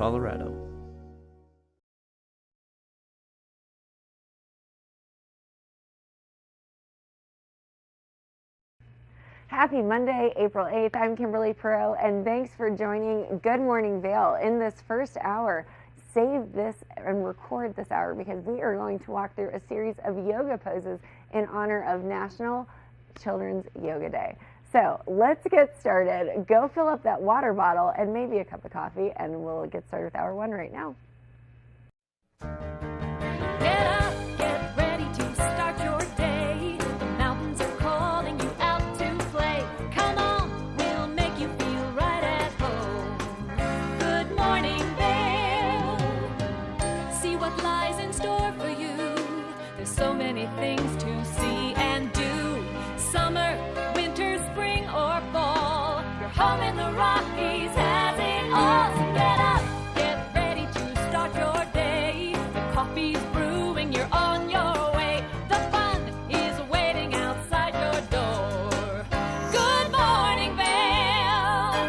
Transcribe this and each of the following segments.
Colorado. Happy Monday, April 8th. I'm Kimberly Perot, and thanks for joining Good Morning Vail. In this first hour, save this and record this hour because we are going to walk through a series of yoga poses in honor of National Children's Yoga Day. So let's get started. Go fill up that water bottle and maybe a cup of coffee, and we'll get started with hour one right now. Get up, get ready to start your day. The mountains are calling you out to play. Come on, we'll make you feel right at home. Good morning, Vail. See what lies in store for you. There's so many things to see and do. Summer, winter, spring, or fall. Your home in the Rockies has it all. So get up, get ready to start your day. The coffee's brewing, you're on your way. The fun is waiting outside your door. Good morning, Vail.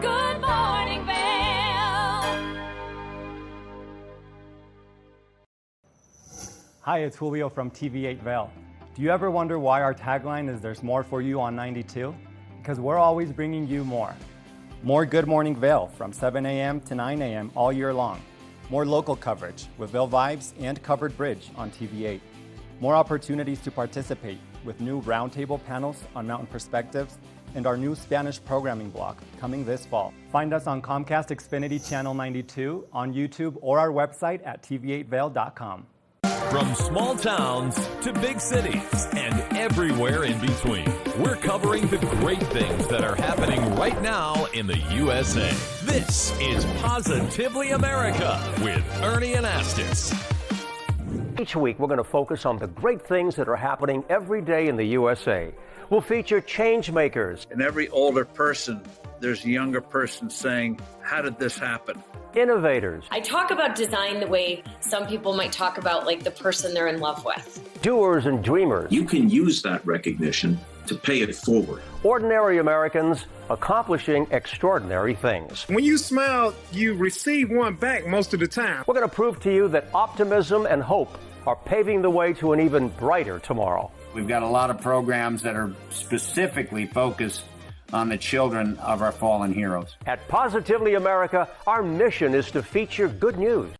Good morning, Vail. Hi, it's Julio from TV8 Vail. Do you ever wonder why our tagline is "There's more for you on 92"? Because we're always bringing you more. More Good Morning Vail from 7 a.m. to 9 a.m. all year long. More local coverage with Vail Vibes and Covered Bridge on TV8. More opportunities to participate with new roundtable panels on Mountain Perspectives and our new Spanish programming block coming this fall. Find us on Comcast Xfinity Channel 92, on YouTube, or our website at tv8vail.com. From small towns to big cities and everywhere in between, we're covering the great things that are happening right now in the USA. This is Positively America with Ernie Anastas. Each week, we're going to focus on the great things that are happening every day in the USA. We'll feature change makers, In every older person, there's a younger person saying, how did this happen? innovators, I talk about design the way some people might talk about like the person they're in love with. doers and dreamers, You can use that recognition to pay it forward. ordinary Americans accomplishing extraordinary things. When you smile, you receive one back most of the time. We're going to prove to you that optimism and hope are paving the way to an even brighter tomorrow. We've got a lot of programs that are specifically focused on the children of our fallen heroes. At Positively America, our mission is to feature good news.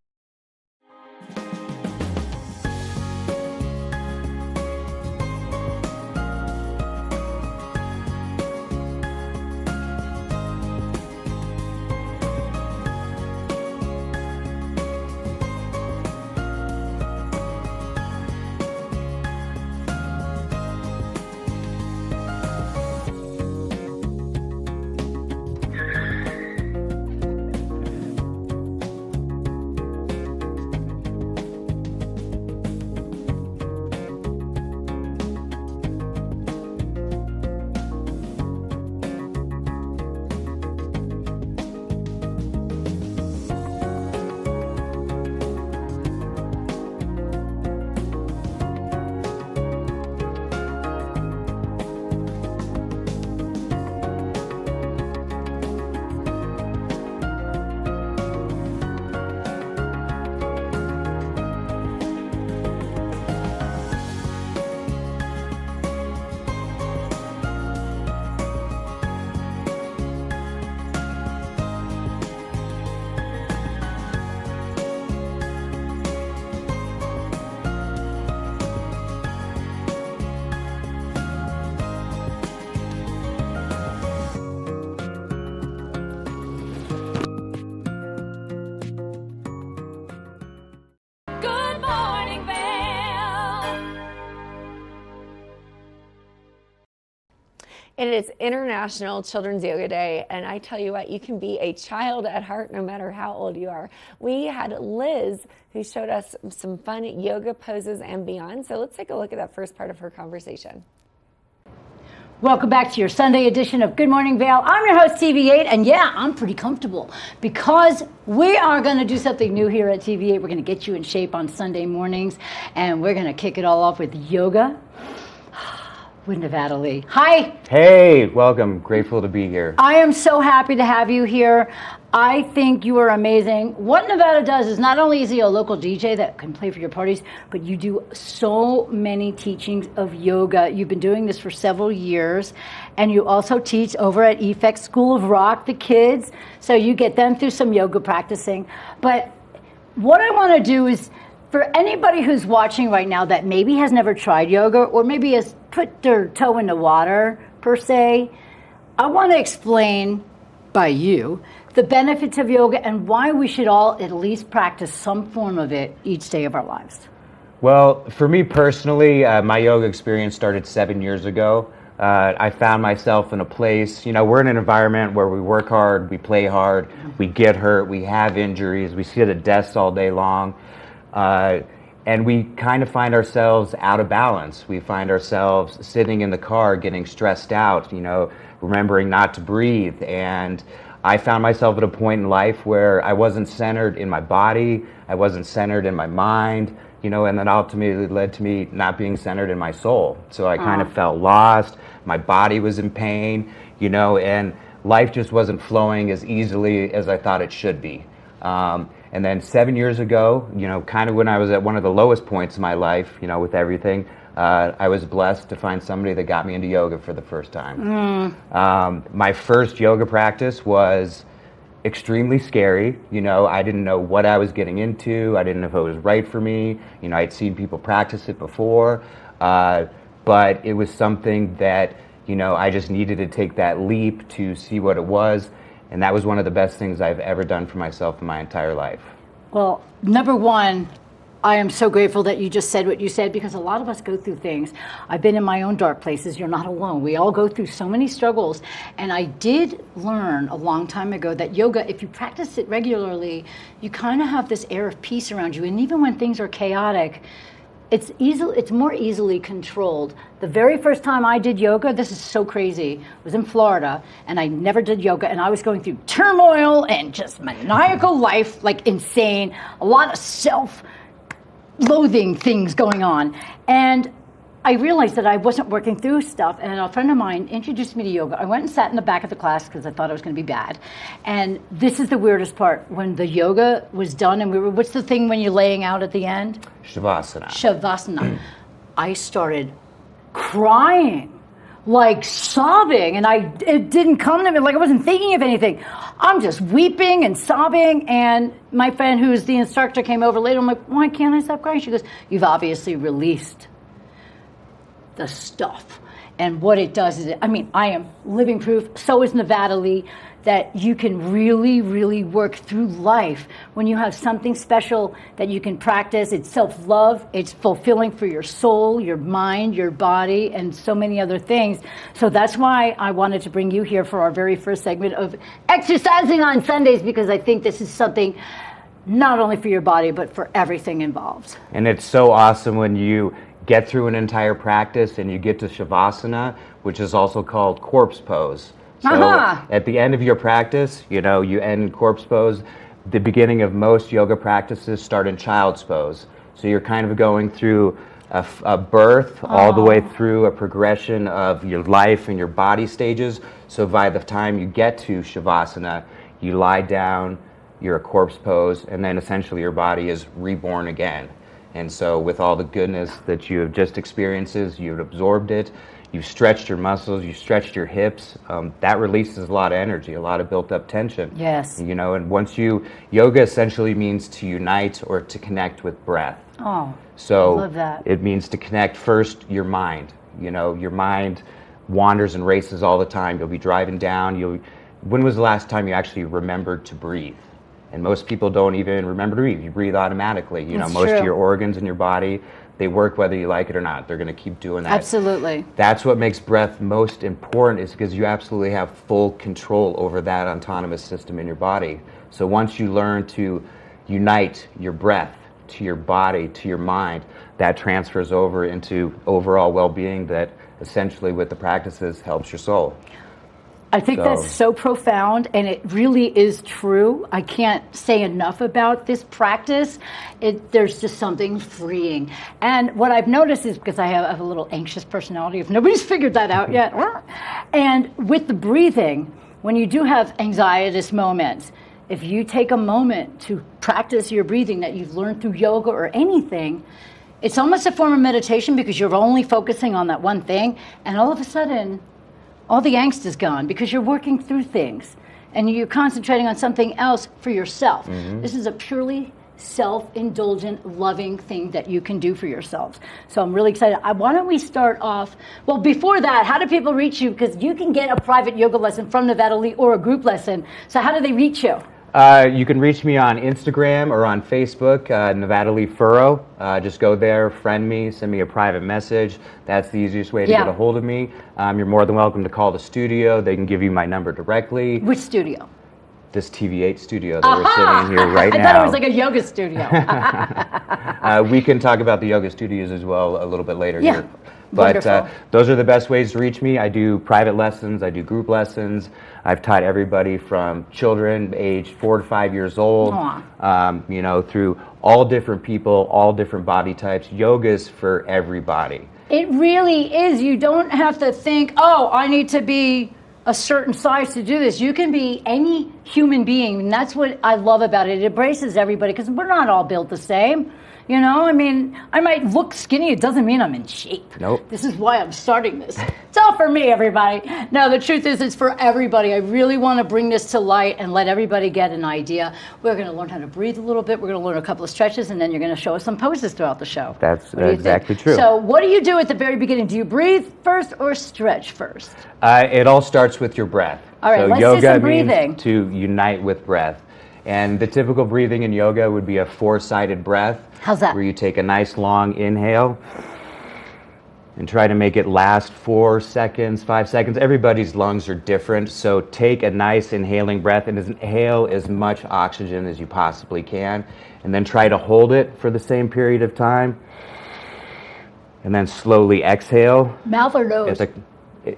It is International Children's Yoga Day, and I tell you what, you can be a child at heart no matter how old you are. We had Liz who showed us some fun yoga poses and beyond, so let's take a look at that first part of her conversation. Welcome back to your Sunday edition of Good Morning Vail. I'm your host, TV8, and yeah, I'm pretty comfortable because we are going to do something new here at TV8. We're going to get you in shape on Sunday mornings, and we're going to kick it all off with yoga with Nevada Lee. Hi. Hey, welcome. Grateful to be here. I am so happy to have you here. I think you are amazing. What Nevada does is not only is he a local DJ that can play for your parties, but you do so many teachings of yoga. You've been doing this for several years, and you also teach over at Effect School of Rock, the kids, so you get them through some yoga practicing. But what I want to do is, for anybody who's watching right now that maybe has never tried yoga or maybe has put their toe in the water, per se, I want to explain by you the benefits of yoga and why we should all at least practice some form of it each day of our lives. Well, for me personally, my yoga experience started 7 years ago. I found myself in a place, we're in an environment where we work hard, we play hard, we get hurt, we have injuries, we sit at desks all day long. And we kind of find ourselves out of balance. We find ourselves sitting in the car getting stressed out, remembering not to breathe. And I found myself at a point in life where I wasn't centered in my body, I wasn't centered in my mind, and that ultimately led to me not being centered in my soul. So I kind of felt lost, my body was in pain, and life just wasn't flowing as easily as I thought it should be. And then 7 years ago, kind of when I was at one of the lowest points in my life, with everything, I was blessed to find somebody that got me into yoga for the first time. My first yoga practice was extremely scary. I didn't know what I was getting into. I didn't know if it was right for me. I'd seen people practice it before, but it was something that, I just needed to take that leap to see what it was. And that was one of the best things I've ever done for myself in my entire life. Well, number one, I am so grateful that you just said what you said, because a lot of us go through things. I've been in my own dark places. You're not alone. We all go through so many struggles. And I did learn a long time ago that yoga, if you practice it regularly, you kind of have this air of peace around you. And even when things are chaotic, it's more easily controlled. The very first time I did yoga, this is so crazy, was in Florida, and I never did yoga, and I was going through turmoil and just maniacal life, like insane, a lot of self-loathing things going on. And I realized that I wasn't working through stuff, and a friend of mine introduced me to yoga. I went and sat in the back of the class because I thought it was going to be bad. And this is the weirdest part. When the yoga was done, and what's the thing when you're laying out at the end? Shavasana. I started crying, like sobbing, and it didn't come to me, like I wasn't thinking of anything. I'm just weeping and sobbing, and my friend who's the instructor came over later. I'm like, why can't I stop crying? She goes, you've obviously released the stuff. And what it does is, I am living proof, so is Nevada Lee, that you can really, really work through life when you have something special that you can practice. It's self-love, it's fulfilling for your soul, your mind, your body, and so many other things. So that's why I wanted to bring you here for our very first segment of exercising on Sundays, because I think this is something not only for your body, but for everything involved. And it's so awesome when you get through an entire practice and you get to Shavasana, which is also called corpse pose. So at the end of your practice, you end in corpse pose. The beginning of most yoga practices start in child's pose. So you're kind of going through a birth all the way through a progression of your life and your body stages. So by the time you get to Shavasana, you lie down, you're a corpse pose, and then essentially your body is reborn again. And so with all the goodness that you have just experienced, you've absorbed it, you've stretched your muscles, you've stretched your hips, that releases a lot of energy, a lot of built up tension. Yes. And once yoga essentially means to unite or to connect with breath. Oh, so I love that. It means to connect first your mind. Your mind wanders and races all the time. You'll be driving down. When was the last time you actually remembered to breathe? And most people don't even remember to breathe. You breathe automatically. Most of your organs in your body They work whether you like it or not. They're going to keep doing that. Absolutely. That's what makes breath most important, is because you absolutely have full control over that autonomous system in your body. So once you learn to unite your breath to your body, to your mind, that transfers over into overall well-being that essentially with the practices helps your soul. I think that's so profound, and it really is true. I can't say enough about this practice. There's just something freeing. And what I've noticed is, because I have a little anxious personality, if nobody's figured that out yet, and with the breathing, when you do have anxietous moments, if you take a moment to practice your breathing that you've learned through yoga or anything, it's almost a form of meditation, because you're only focusing on that one thing, and all of a sudden, all the angst is gone because you're working through things and you're concentrating on something else for yourself. This is a purely self-indulgent, loving thing that you can do for yourselves. So I'm really excited. Why don't we start off? Well, before that, how do people reach you? Because you can get a private yoga lesson from Nevada Lee or a group lesson. So how do they reach you? You can reach me on Instagram or on Facebook, Nevada Lee Furrow. Just go there, friend me, send me a private message. That's the easiest way to get a hold of me. You're more than welcome to call the studio. They can give you my number directly. Which studio? This TV8 studio that we're sitting in here right now. I thought it was like a yoga studio. We can talk about the yoga studios as well a little bit later here. But those are the best ways to reach me. I do private lessons. I do group lessons. I've taught everybody from children aged 4 to 5 years old, through all different people, all different body types. Yoga's for everybody. It really is. You don't have to think, oh, I need to be a certain size to do this. You can be any human being, and that's what I love about it. It embraces everybody, because we're not all built the same. You know, I mean, I might look skinny. It doesn't mean I'm in shape. Nope. This is why I'm starting this. It's all for me, everybody. No, the truth is it's for everybody. I really want to bring this to light and let everybody get an idea. We're going to learn how to breathe a little bit. We're going to learn a couple of stretches, and then you're going to show us some poses throughout the show. That's exactly true. So what do you do at the very beginning? Do you breathe first or stretch first? It all starts with your breath. All right, so let's yoga do some breathing. Means to unite with breath. And the typical breathing in yoga would be a 4-sided breath. How's that? Where you take a nice long inhale and try to make it last 4 seconds, 5 seconds. Everybody's lungs are different, so take a nice inhaling breath and inhale as much oxygen as you possibly can, and then try to hold it for the same period of time, and then slowly exhale. Mouth or nose?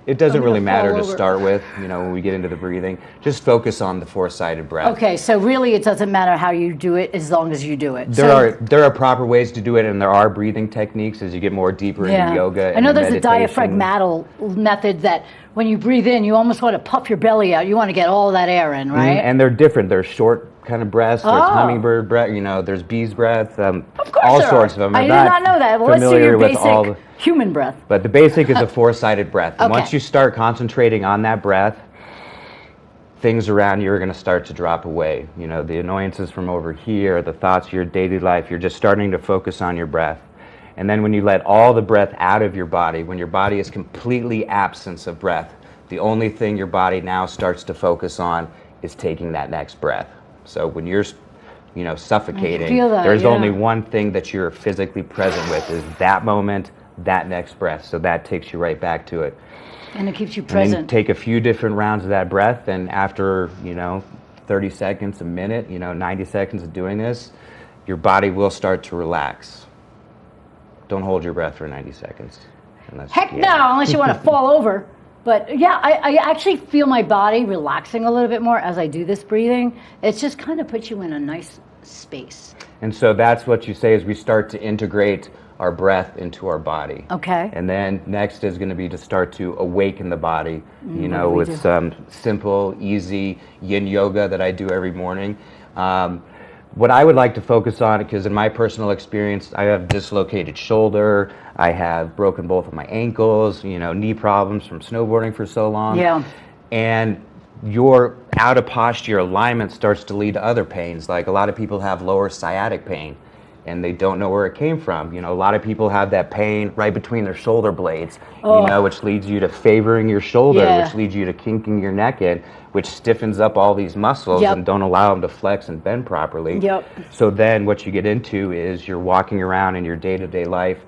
It doesn't really matter to start with, when we get into the breathing. Just focus on the 4-sided breath. Okay, so really it doesn't matter how you do it as long as you do it. There are proper ways to do it, and there are breathing techniques as you get more deeper into yoga. I know there's meditation. a diaphragmatic method that when you breathe in, you almost want to puff your belly out. You want to get all that air in, right? And they're different. There's short kind of breaths, there's hummingbird breath, there's bee's breath, all sorts of them. I did not know that. Well, let's do your basic human breath. But the basic is a 4-sided breath. And once you start concentrating on that breath, things around you are going to start to drop away. The annoyances from over here, the thoughts of your daily life, you're just starting to focus on your breath. And then when you let all the breath out of your body, when your body is completely absence of breath, the only thing your body now starts to focus on is taking that next breath. So when you're, suffocating, there's only one thing that you're physically present with, is that moment, that next breath. So that takes you right back to it. And it keeps you present. And then take a few different rounds of that breath, and after, 30 seconds, a minute, 90 seconds of doing this, your body will start to relax. Don't hold your breath for 90 seconds. Heck no, unless you want to fall over. But yeah, I actually feel my body relaxing a little bit more as I do this breathing. It just kind of puts you in a nice space. And so that's what you say, is we start to integrate our breath into our body. Okay. And then next is going to be to start to awaken the body, with some simple, easy yin yoga that I do every morning. What I would like to focus on, because in my personal experience, I have dislocated shoulder, I have broken both of my ankles, knee problems from snowboarding for so long. Yeah. And your out of posture alignment starts to lead to other pains. Like a lot of people have lower sciatic pain. and they don't know where it came from. You know, a lot of people have that pain right between their shoulder blades, Oh. you know, which leads you to favoring your shoulder, Yeah. which leads you to kinking your neck in, which stiffens up all these muscles Yep. and don't allow them to flex and bend properly. Yep. So then what you get into is you're walking around in your day-to-day life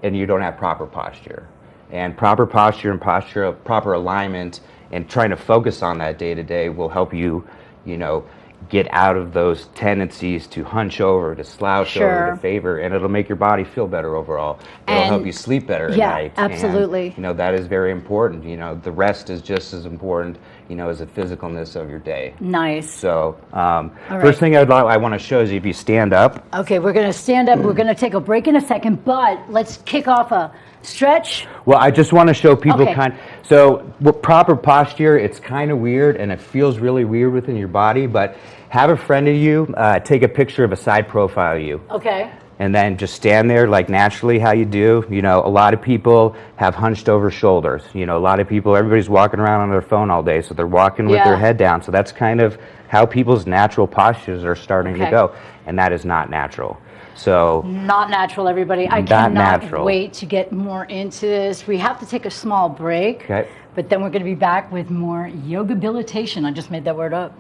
and you don't have proper posture. And proper posture and proper alignment and trying to focus on that day-to-day will help you, you know, get out of those tendencies to hunch over, to slouch over, Sure. to favor, and it'll make your body feel better overall. It'll And- help you sleep better at yeah, night. absolutely. And, you know, that is very important. You know, the rest is just as important, you know, as the physicalness of your day. Nice. So, right. first thing I want to show is if you stand up. Okay, we're going to stand up. We're going to take a break in a second, but let's kick off a stretch. Well, I just want to show people Okay. So with proper posture, it's kind of weird and it feels really weird within your body, but have a friend of you take a picture of a side profile of you. Okay. And then just stand there like naturally how you do. You know, a lot of people have hunched over shoulders. You know, a lot of people, everybody's walking around on their phone all day, so they're walking with their Yeah. head down. So that's kind of how people's natural postures are starting to Okay. go. And that is not natural. So Not natural, everybody. I Not cannot natural. wait to get more into this. We have to take a small break, Okay. but then we're going to be back with more yoga-bilitation. I just made that word up.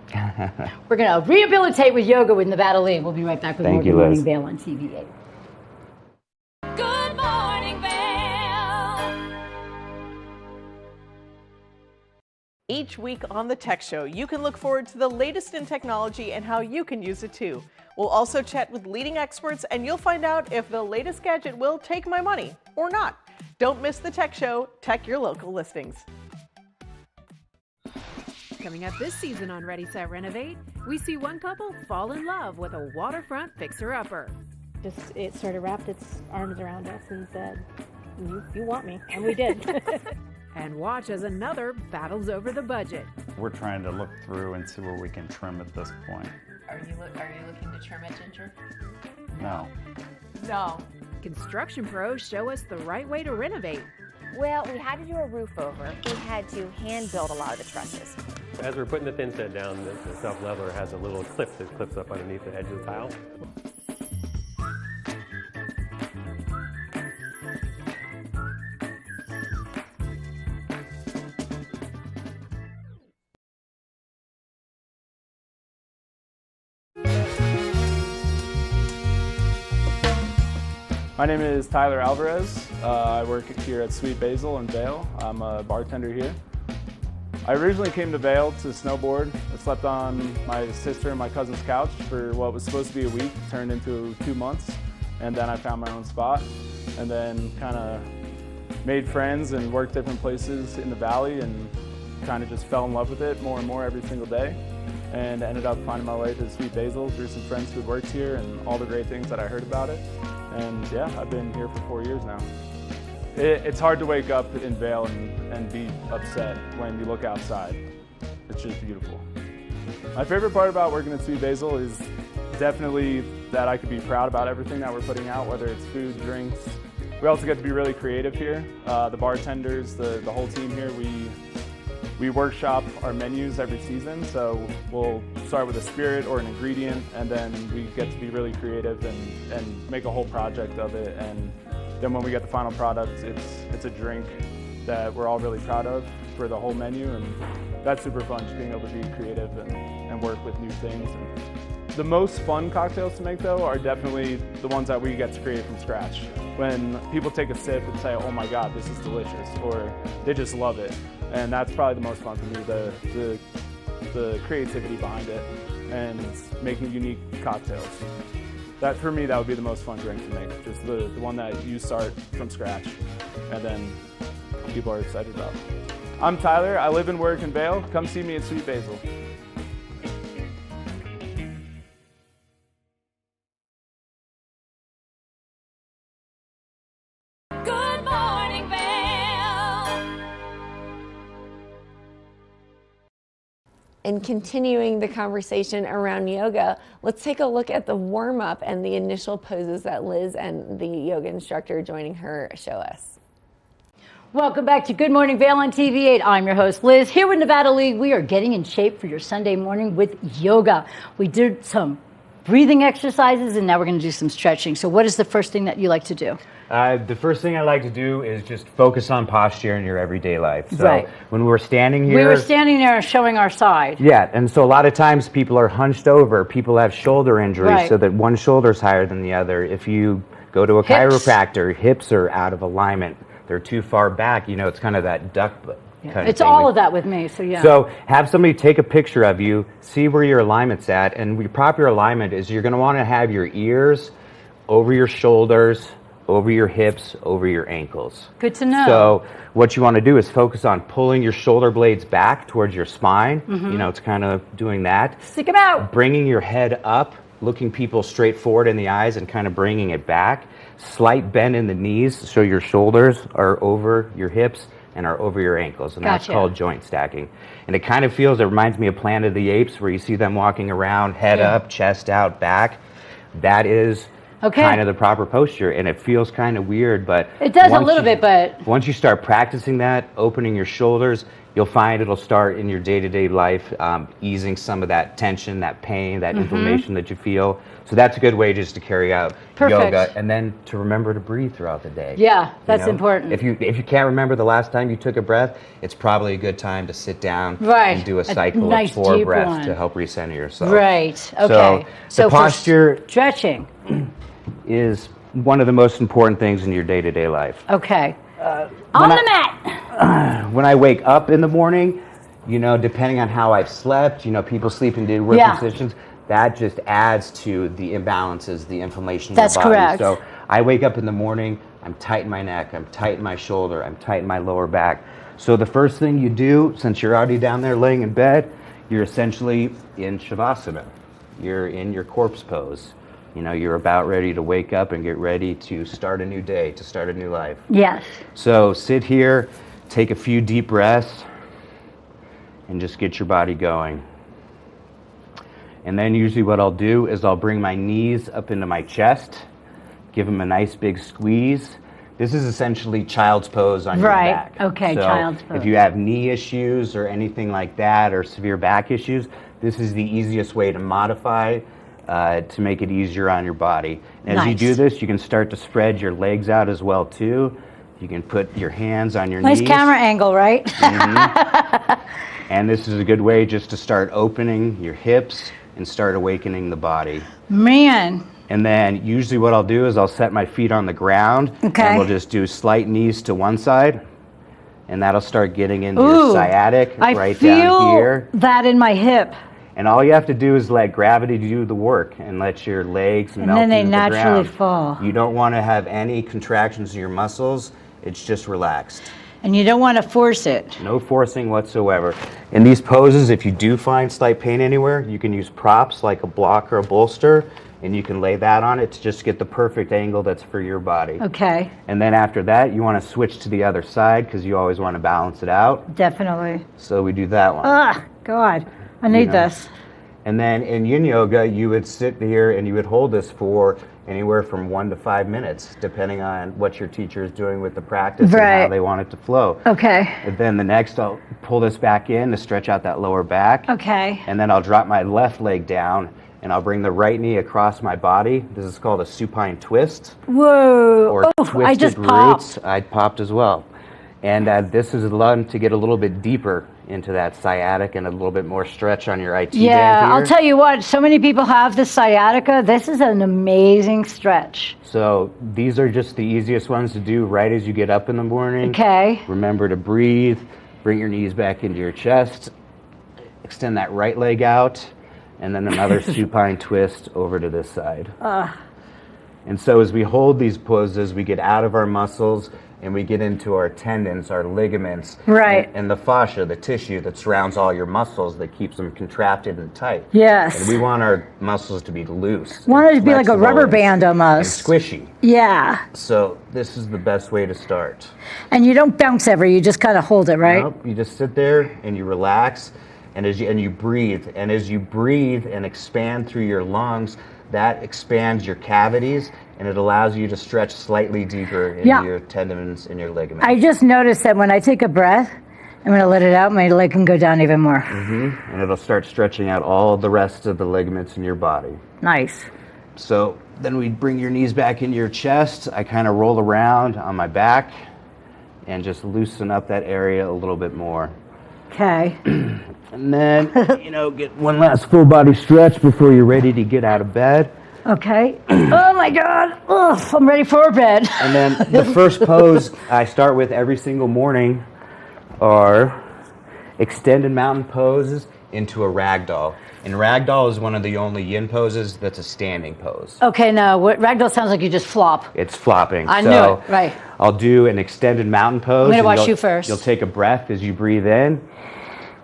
We're going to rehabilitate with yoga with Nevada Lee. We'll be right back with Thank more you, Good Morning Liz. Vail on TV8. Good Morning Vail. Each week on The Tech Show, you can look forward to the latest in technology and how you can use it too. We'll also chat with leading experts and you'll find out if the latest gadget will take my money or not. Don't miss The Tech Show. Tech your local listings. Coming up this season on Ready, Set, Renovate, we see one couple fall in love with a waterfront fixer-upper. It sort of wrapped its arms around us and said, you want me, and we did. And watch as another battles over the budget. We're trying to look through and see where we can trim at this point. Are you looking to trim it, Ginger? No. No. Construction pros show us the right way to renovate. Well, we had to do a roof over. We had to hand build a lot of the trusses. As we're putting the thin set down, the self-leveler has a little clip that clips up underneath the edge of the tile. My name is Tyler Alvarez. I work here at Sweet Basil in Vail. I'm a bartender here. I originally came to Vail to snowboard. I slept on my sister and my cousin's couch for what was supposed to be a week, turned into 2 months, and then I found my own spot, and then kind of made friends and worked different places in the valley and kind of just fell in love with it more and more every single day, and ended up finding my way to Sweet Basil through some friends who worked here and all the great things that I heard about it. And yeah, I've been here for 4 years now. It's hard to wake up in Vail and be upset when you look outside. It's just beautiful. My favorite part about working at Sweet Basil is definitely that I could be proud about everything that we're putting out, whether it's food, drinks. We also get to be really creative here. The bartenders, the whole team here, we workshop our menus every season, so we'll start with a spirit or an ingredient, and then we get to be really creative and make a whole project of it. And then when we get the final product, it's a drink that we're all really proud of for the whole menu, and that's super fun, just being able to be creative and work with new things. And the most fun cocktails to make, though, are definitely the ones that we get to create from scratch. When people take a sip and say, oh my God, this is delicious, or they just love it. And that's probably the most fun for me, the creativity behind it and making unique cocktails. That, for me, that would be the most fun drink to make, just the one that you start from scratch and then people are excited about. I'm Tyler, I live and work in Vail. Come see me at Sweet Basil. Good Morning Vail. And continuing the conversation around yoga, let's take a look at the warm-up and the initial poses that Liz and the yoga instructor joining her show us. Welcome back to Good Morning Vail on TV8. I'm your host, Liz. Here with Nevada League, we are getting in shape for your Sunday morning with yoga. We did some breathing exercises, and now we're going to do some stretching. So what is the first thing that you like to do? The first thing I like to do is just focus on posture in your everyday life. So Right. when we're standing here... We were standing there showing our side. Yeah, and so a lot of times people are hunched over. People have shoulder injuries Right. so that one shoulder's higher than the other. If you go to a Hips. chiropractor, hips are out of alignment. They're too far back. You know, it's kind of that duck kind It's of thing. all of that with me, so yeah. So have somebody take a picture of you, see where your alignment's at, and your proper alignment is you're going to want to have your ears over your shoulders, over your hips, over your ankles. Good to know. So what you want to do is focus on pulling your shoulder blades back towards your spine. Mhm. You know, it's kind of doing that. Stick them out. Bringing your head up, looking people straight forward in the eyes and kind of bringing it back. Slight bend in the knees so your shoulders are over your hips and are over your ankles. And that's Gotcha. called joint stacking. And it kind of feels, it reminds me of Planet of the Apes where you see them walking around, head Yeah. up, chest out, back. That is kind of the proper posture, and it feels kind of weird, but It does a once little you- bit, but once you start practicing that, opening your shoulders, you'll find it'll start in your day-to-day life, easing some of that tension, that pain, that Mhm. inflammation that you feel. So that's a good way just to carry out Perfect. yoga, and then to remember to breathe throughout the day. Yeah, You that's know? important. If you can't remember the last time you took a breath, it's probably a good time to sit down Right. and do a A cycle nice of 4 deep breaths one. to help recenter yourself. Right. Okay. So the for posture stretching. is one of the most important things in your day-to-day life. Okay. On the mat. When I wake up in the morning, you know, depending on how I've slept, you know, people sleep in different Yeah. positions, that just adds to the imbalances, the inflammation That's in your body. correct. So I wake up in the morning, I'm tight in my neck, I'm tight in my shoulder, I'm tight in my lower back. So the first thing you do, since you're already down there laying in bed, you're essentially in Shavasana. You're in your corpse pose. You know, you're about ready to wake up and get ready to start a new day, to start a new life. Yes. So sit here, take a few deep breaths, and just get your body going. And then usually what I'll do is I'll bring my knees up into my chest, give them a nice big squeeze. This is essentially child's pose on Right. your back. Okay, So child's pose. if you have knee issues or anything like that, or severe back issues, this is the easiest way to modify to make it easier on your body. And as you Nice. do this, you can start to spread your legs out as well too. You can put your hands on your Nice knees. camera angle, right? And this is a good way just to start opening your hips and start awakening the body. Man. And then usually what I'll do is I'll set my feet on the ground. Okay. And we'll just do slight knees to one side. And that'll start getting into Ooh, your sciatic I right feel down here. that in my hip. And all you have to do is let gravity do the work and let your legs And melt then they into the naturally ground. fall. You don't want to have any contractions in your muscles. It's just relaxed. And you don't want to force it. No forcing whatsoever. In these poses, if you do find slight pain anywhere, you can use props like a block or a bolster, and you can lay that on it to just get the perfect angle that's for your body. Okay. And then after that, you want to switch to the other side because you always want to balance it out. Definitely. So we do that one. Ah, God. I need know. this. And then in yin yoga, you would sit here and you would hold this for anywhere from 1 to 5 minutes, depending on what your teacher is doing with the practice and Right. how they want it to flow. Okay. And then the next, I'll pull this back in to stretch out that lower back. Okay. And then I'll drop my left leg down and I'll bring the right knee across my body. This is called a supine twist. Whoa. Or Oh, twisted I just roots. popped. I popped as well. And this is one to get a little bit deeper into that sciatic and a little bit more stretch on your IT band Yeah, here. I'll tell you what, so many people have the sciatica. This is an amazing stretch. So these are just the easiest ones to do right as you get up in the morning. Okay. Remember to breathe, bring your knees back into your chest, extend that right leg out, and then another supine twist over to this side. And so as we hold these poses, we get out of our muscles and we get into our tendons, our ligaments, Right. and the fascia, the tissue that surrounds all your muscles that keeps them contracted and tight. Yes. And we want our muscles to be loose. Want it and to be like a flexible rubber and- band and almost. squishy. Yeah. So this is the best way to start. And you don't bounce ever, you just kind of hold it, right? Nope, you just sit there and you relax, and as you breathe, and as you breathe and expand through your lungs, that expands your cavities, and it allows you to stretch slightly deeper into Yeah. your tendons and your ligaments. I just noticed that when I take a breath, I'm going to let it out. My leg can go down even more. And it'll start stretching out all the rest of the ligaments in your body. Nice. So then we bring your knees back into your chest. I kind of roll around on my back and just loosen up that area a little bit more. Okay. And then, get one last full body stretch before you're ready to get out of bed. Okay. Oh my God. Ugh, I'm ready for bed. And then the first pose I start with every single morning are extended mountain poses into a ragdoll. And ragdoll is one of the only yin poses that's a standing pose. Okay, now ragdoll sounds like you just flop. It's flopping. I knew it, right. I'll do an extended mountain pose. I'm going to watch you first. You'll take a breath as you breathe in.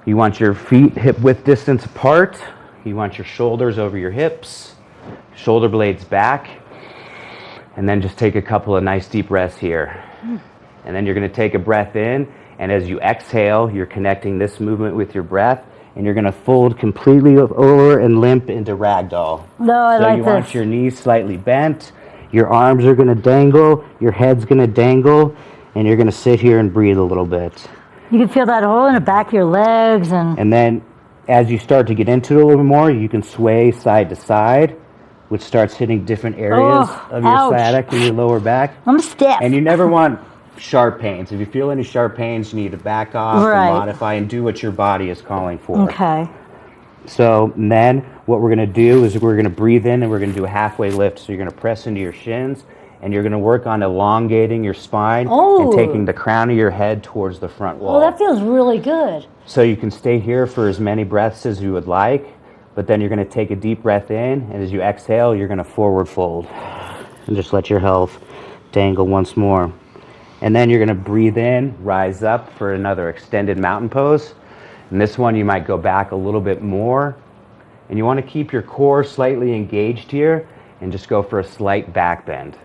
You want your feet hip width distance apart. You want your shoulders over your hips, shoulder blades back. And then just take a couple of nice deep breaths here. And then you're going to take a breath in. And as you exhale, you're connecting this movement with your breath. And you're going to fold completely over and limp into ragdoll. No, I like this. So you want your knees slightly bent. Your arms are going to dangle. Your head's going to dangle. And you're going to sit here and breathe a little bit. You can feel that hole in the back of your legs. And then as you start to get into it a little more, you can sway side to side, which starts hitting different areas of your sciatic and your lower back. I'm stiff. And you never want sharp pains. If you feel any sharp pains, you need to back off and modify and do what your body is calling for. Okay. So then what we're going to do is we're going to breathe in and we're going to do a halfway lift. So you're going to press into your shins and you're going to work on elongating your spine and taking the crown of your head towards the front wall. Oh, that feels really good. So you can stay here for as many breaths as you would like, but then you're going to take a deep breath in, and as you exhale, you're going to forward fold. And just let your health dangle once more. And then you're going to breathe in, rise up for another extended mountain pose. And this one you might go back a little bit more. And you want to keep your core slightly engaged here and just go for a slight back bend.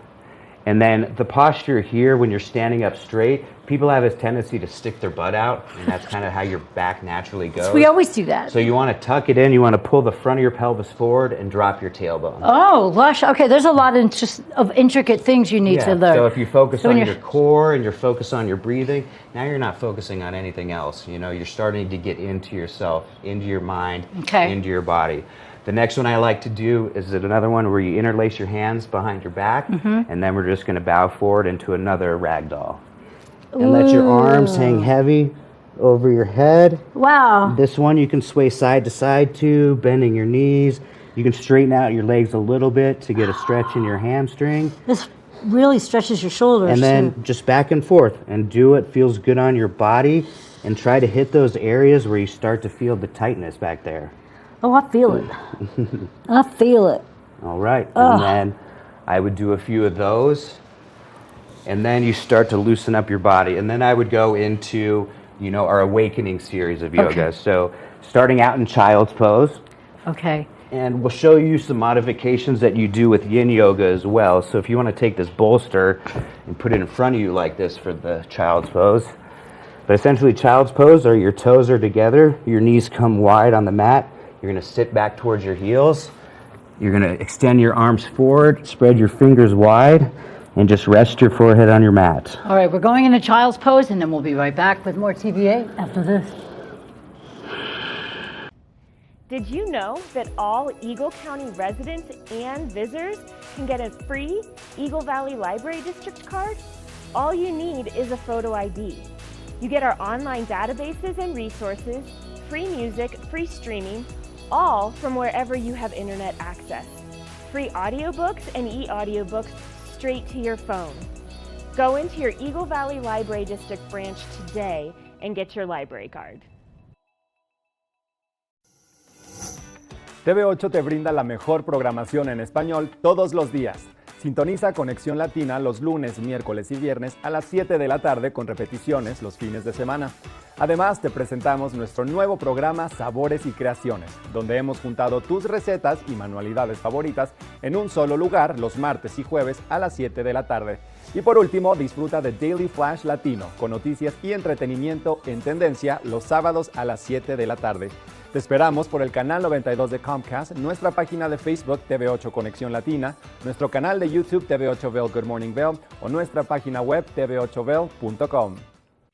And then the posture here, when you're standing up straight, people have this tendency to stick their butt out, and that's kind of how your back naturally goes. We always do that. So you want to tuck it in, you want to pull the front of your pelvis forward and drop your tailbone. Oh, lush. Okay, there's a lot of intricate things you need to learn. So if you focus on your core and you're focused on your breathing, now you're not focusing on anything else. You're starting to get into yourself, into your mind, into your body. The next one I like to do is another one where you interlace your hands behind your back, and then we're just going to bow forward into another ragdoll. And let your arms hang heavy over your head. Wow. This one you can sway side to side to, bending your knees. You can straighten out your legs a little bit to get a stretch in your hamstring. This really stretches your shoulders. And then just back and forth and do what feels good on your body and try to hit those areas where you start to feel the tightness back there. Oh, I feel it. I feel it. All right. And then I would do a few of those. And then you start to loosen up your body. And then I would go into, our awakening series of yoga. So starting out in child's pose. Okay. And we'll show you some modifications that you do with yin yoga as well. So if you want to take this bolster and put it in front of you like this for the child's pose. But essentially child's pose are your toes are together, your knees come wide on the mat. You're going to sit back towards your heels. You're going to extend your arms forward, spread your fingers wide, and just rest your forehead on your mat. All right, we're going into child's pose, and then we'll be right back with more TVA after this. Did you know that all Eagle County residents and visitors can get a free Eagle Valley Library District card? All you need is a photo ID. You get our online databases and resources, free music, free streaming, all from wherever you have internet access. Free audiobooks and e-audiobooks straight to your phone. Go into your Eagle Valley Library District branch today and get your library card. TV8 te brinda la mejor programación en español todos los días. Sintoniza Conexión Latina los lunes, miércoles y viernes a las 7 de la tarde con repeticiones los fines de semana. Además, te presentamos nuestro nuevo programa Sabores y Creaciones, donde hemos juntado tus recetas y manualidades favoritas en un solo lugar los martes y jueves a las 7 de la tarde. Y por último, disfruta de Daily Flash Latino, con noticias y entretenimiento en tendencia los sábados a las 7 de la tarde. Te esperamos por el canal 92 de Comcast, nuestra página de Facebook TV8 Conexión Latina, nuestro canal de YouTube TV8 Vail Good Morning Vail o nuestra página web tv8vail.com.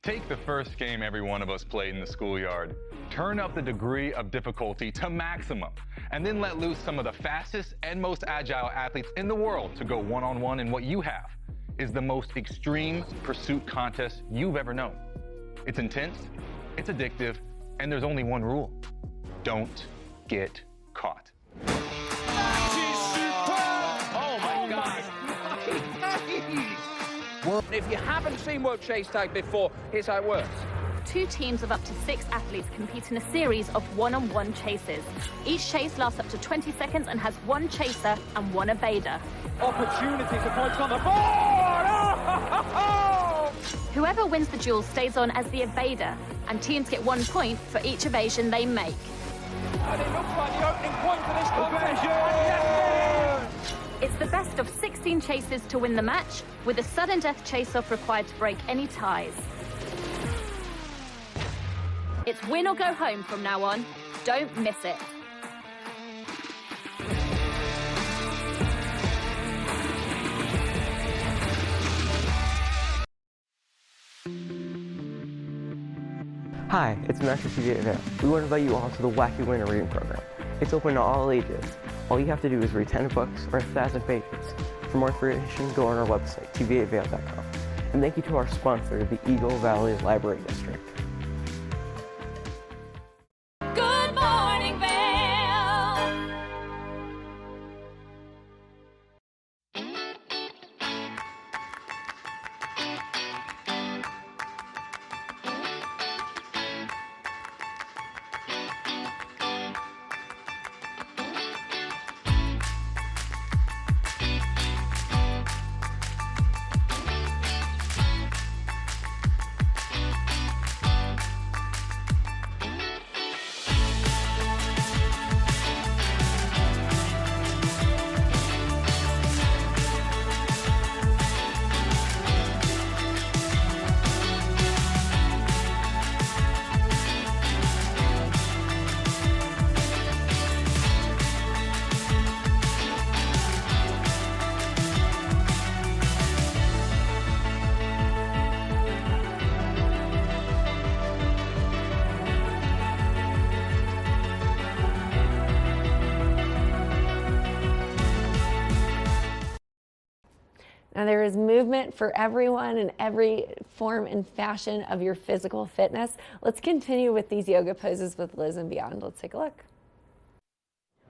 Take the first game every one of us played in the schoolyard. Turn up the degree of difficulty to maximum, and then let loose some of the fastest and most agile athletes in the world to go one-on-one in what you have is the most extreme pursuit contest you've ever known. It's intense, it's addictive, and there's only one rule. Don't get caught. Oh my God! If you haven't seen World Chase Tag before, here's how it works. 2 teams of up to 6 athletes compete in a series of one-on-one chases. Each chase lasts up to 20 seconds and has 1 chaser and 1 evader. Opportunities of points on the board! Oh! Whoever wins the duel stays on as the evader, and teams get 1 point for each evasion they make. And it looks like the opening point for this contest. It's the best of 16 chases to win the match, with a sudden death chase-off required to break any ties. It's win or go home from now on. Don't miss it. Hi, it's Master TV Vail. We want to invite you all to the Wacky Winner Reading Program. It's open to all ages. All you have to do is read 10 books or 1,000 pages. For more information, go on our website, tv8vail.com. And thank you to our sponsor, the Eagle Valley Library District. Good morning, Vail. Now, there is movement for everyone in every form and fashion of your physical fitness. Let's continue with these yoga poses with Liz and Beyond. Let's take a look.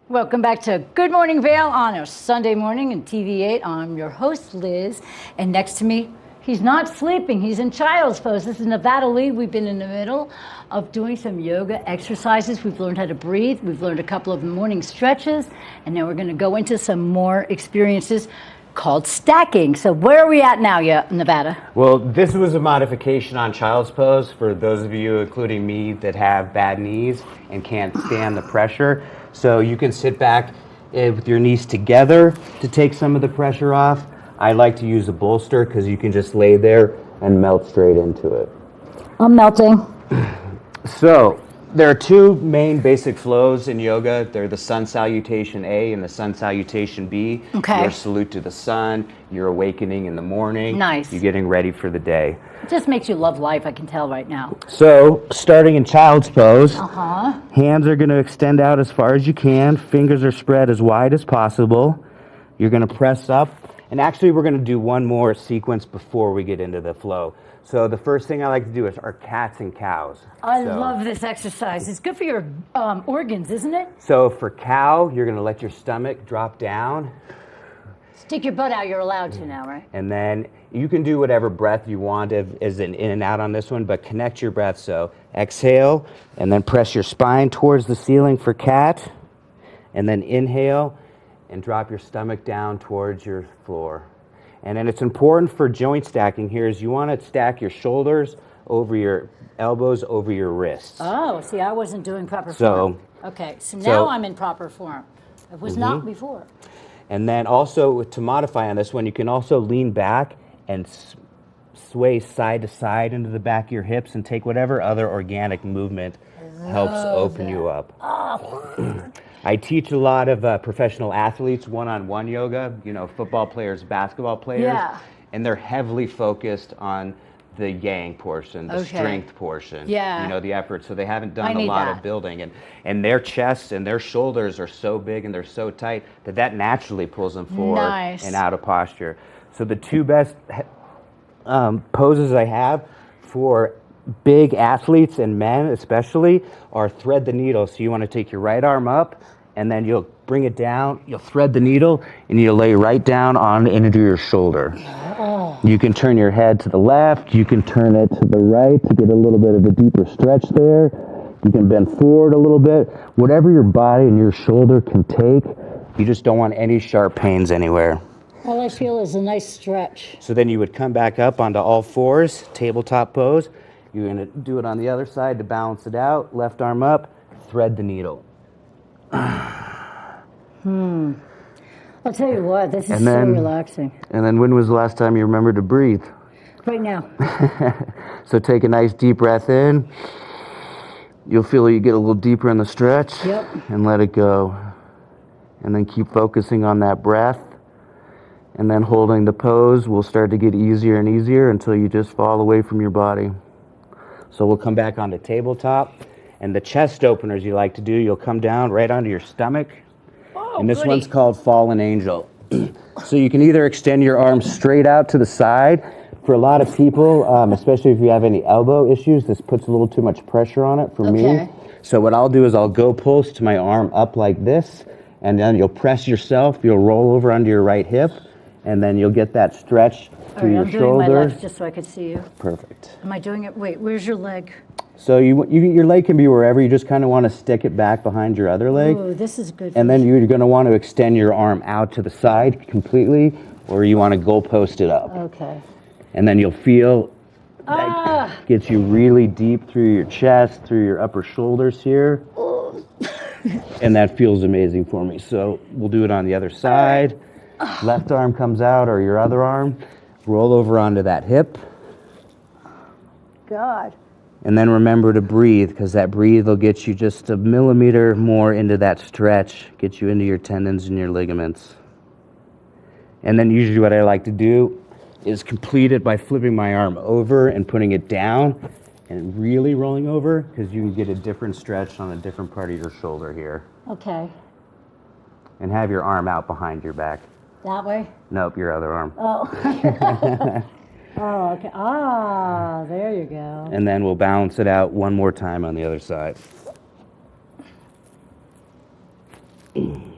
Welcome back to Good Morning Vail on a Sunday morning in TV8. I'm your host, Liz, and next to me, he's not sleeping. He's in child's pose. This is Nevada Lee. We've been in the middle of doing some yoga exercises. We've learned how to breathe. We've learned a couple of morning stretches, and now we're going to go into some more experiences called stacking. So where are we at now, Nevada? Well, this was a modification on child's pose for those of you, including me, that have bad knees and can't stand the pressure. So you can sit back with your knees together to take some of the pressure off. I like to use a bolster because you can just lay there and melt straight into it. I'm melting. So there are 2 main basic flows in yoga. They're the sun salutation A and the sun salutation B. Okay. Your salute to the sun, your awakening in the morning. Nice. You're getting ready for the day. It just makes you love life, I can tell right now. So, starting in child's pose, Uh-huh. hands are going to extend out as far as you can. Fingers are spread as wide as possible. You're going to press up. And actually, we're going to do one more sequence before we get into the flow. So the first thing I like to do is our cats and cows. I love this exercise. It's good for your organs, isn't it? So for cow, you're going to let your stomach drop down. Stick your butt out, you're allowed to now, right? And then you can do whatever breath you want as an in and out on this one, but connect your breath. So exhale, and then press your spine towards the ceiling for cat. And then inhale, and drop your stomach down towards your floor. And then it's important for joint stacking here is you want to stack your shoulders over your elbows over your wrists. Oh, see, I wasn't doing proper form. Okay, so now I'm in proper form. I was not before. And then also to modify on this one, you can also lean back and sway side to side into the back of your hips and take whatever other organic movement helps open you up. Oh. I teach a lot of professional athletes one-on-one yoga, you know, football players, basketball players, and they're heavily focused on the yang portion, the Okay. strength portion, Yeah. you know, the effort. So they haven't I done a need lot that. of building, and their chests and their shoulders are so big and they're so tight that naturally pulls them forward Nice. and out of posture. So the two best poses I have for big athletes and men especially are thread the needle. So you want to take your right arm up and then you'll bring it down, you'll thread the needle, and you'll lay right down on into your shoulder. Oh. You can turn your head to the left, you can turn it to the right to get a little bit of a deeper stretch there. You can bend forward a little bit. Whatever your body and your shoulder can take, you just don't want any sharp pains anywhere. All I feel is a nice stretch. So then you would come back up onto all fours, tabletop pose. You're gonna do it on the other side to balance it out. Left arm up, thread the needle. I'll tell you what, this is And then- so relaxing. And then when was the last time you remembered to breathe? Right now. So take a nice deep breath in. You'll feel you get a little deeper in the stretch. Yep. And let it go. And then keep focusing on that breath. And then holding the pose will start to get easier and easier until you just fall away from your body. So we'll come back onto tabletop. And the chest openers you like to do, you'll come down right onto your stomach. And this one's called Fallen Angel. So you can either extend your arms straight out to the side. For a lot of people, especially if you have any elbow issues, this puts a little too much pressure on it for me. So what I'll do is I'll go post my arm up like this, and then you'll press yourself, you'll roll over under your right hip, and then you'll get that stretch All through right, your I'm doing my shoulder. left just so I could see you. Perfect. Am I doing it? Wait, where's your leg? So your leg can be wherever. You just kind of want to stick it back behind your other leg. Ooh, this is good. And then you're going to want to extend your arm out to the side completely, or you want to goalpost it up. Okay. And then you'll feel that gets you really deep through your chest, through your upper shoulders here. And that feels amazing for me. So we'll do it on the other side. Left arm comes out, or your other arm. Roll over onto that hip. God. And then remember to breathe, because that breathe will get you just a millimeter more into that stretch, get you into your tendons and your ligaments. And then usually what I like to do is complete it by flipping my arm over and putting it down and really rolling over, because you can get a different stretch on a different part of your shoulder here. Okay. And have your arm out behind your back. That way? Nope, your other arm. Oh. Oh, okay. Ah, there you go. And then we'll balance it out one more time on the other side. And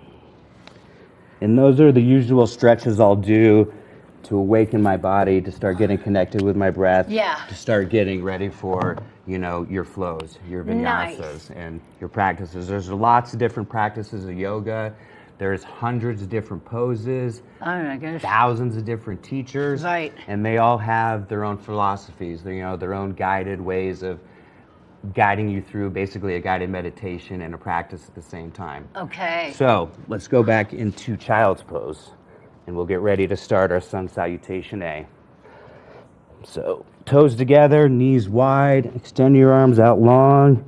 those are the usual stretches I'll do to awaken my body, to start getting connected with my breath, to start getting ready for, you know, your flows, your vinyasas, and your practices. There's lots of different practices of yoga. There's hundreds of different poses, thousands of different teachers, and they all have their own philosophies, their own guided ways of guiding you through basically a guided meditation and a practice at the same time. Okay. So let's go back into child's pose, and we'll get ready to start our sun salutation A. So toes together, knees wide, extend your arms out long,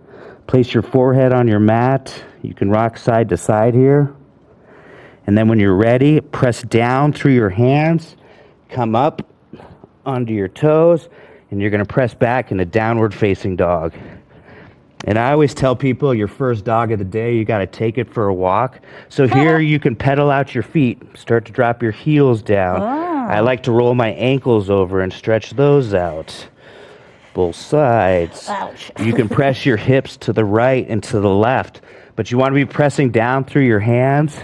place your forehead on your mat. You can rock side to side here. And then when you're ready, press down through your hands, come up onto your toes, and you're going to press back in a downward facing dog. And I always tell people your first dog of the day, you got to take it for a walk. So here you can pedal out your feet, start to drop your heels down. I like to roll my ankles over and stretch those out. Both sides. Ouch. You can press your hips to the right and to the left, but you want to be pressing down through your hands,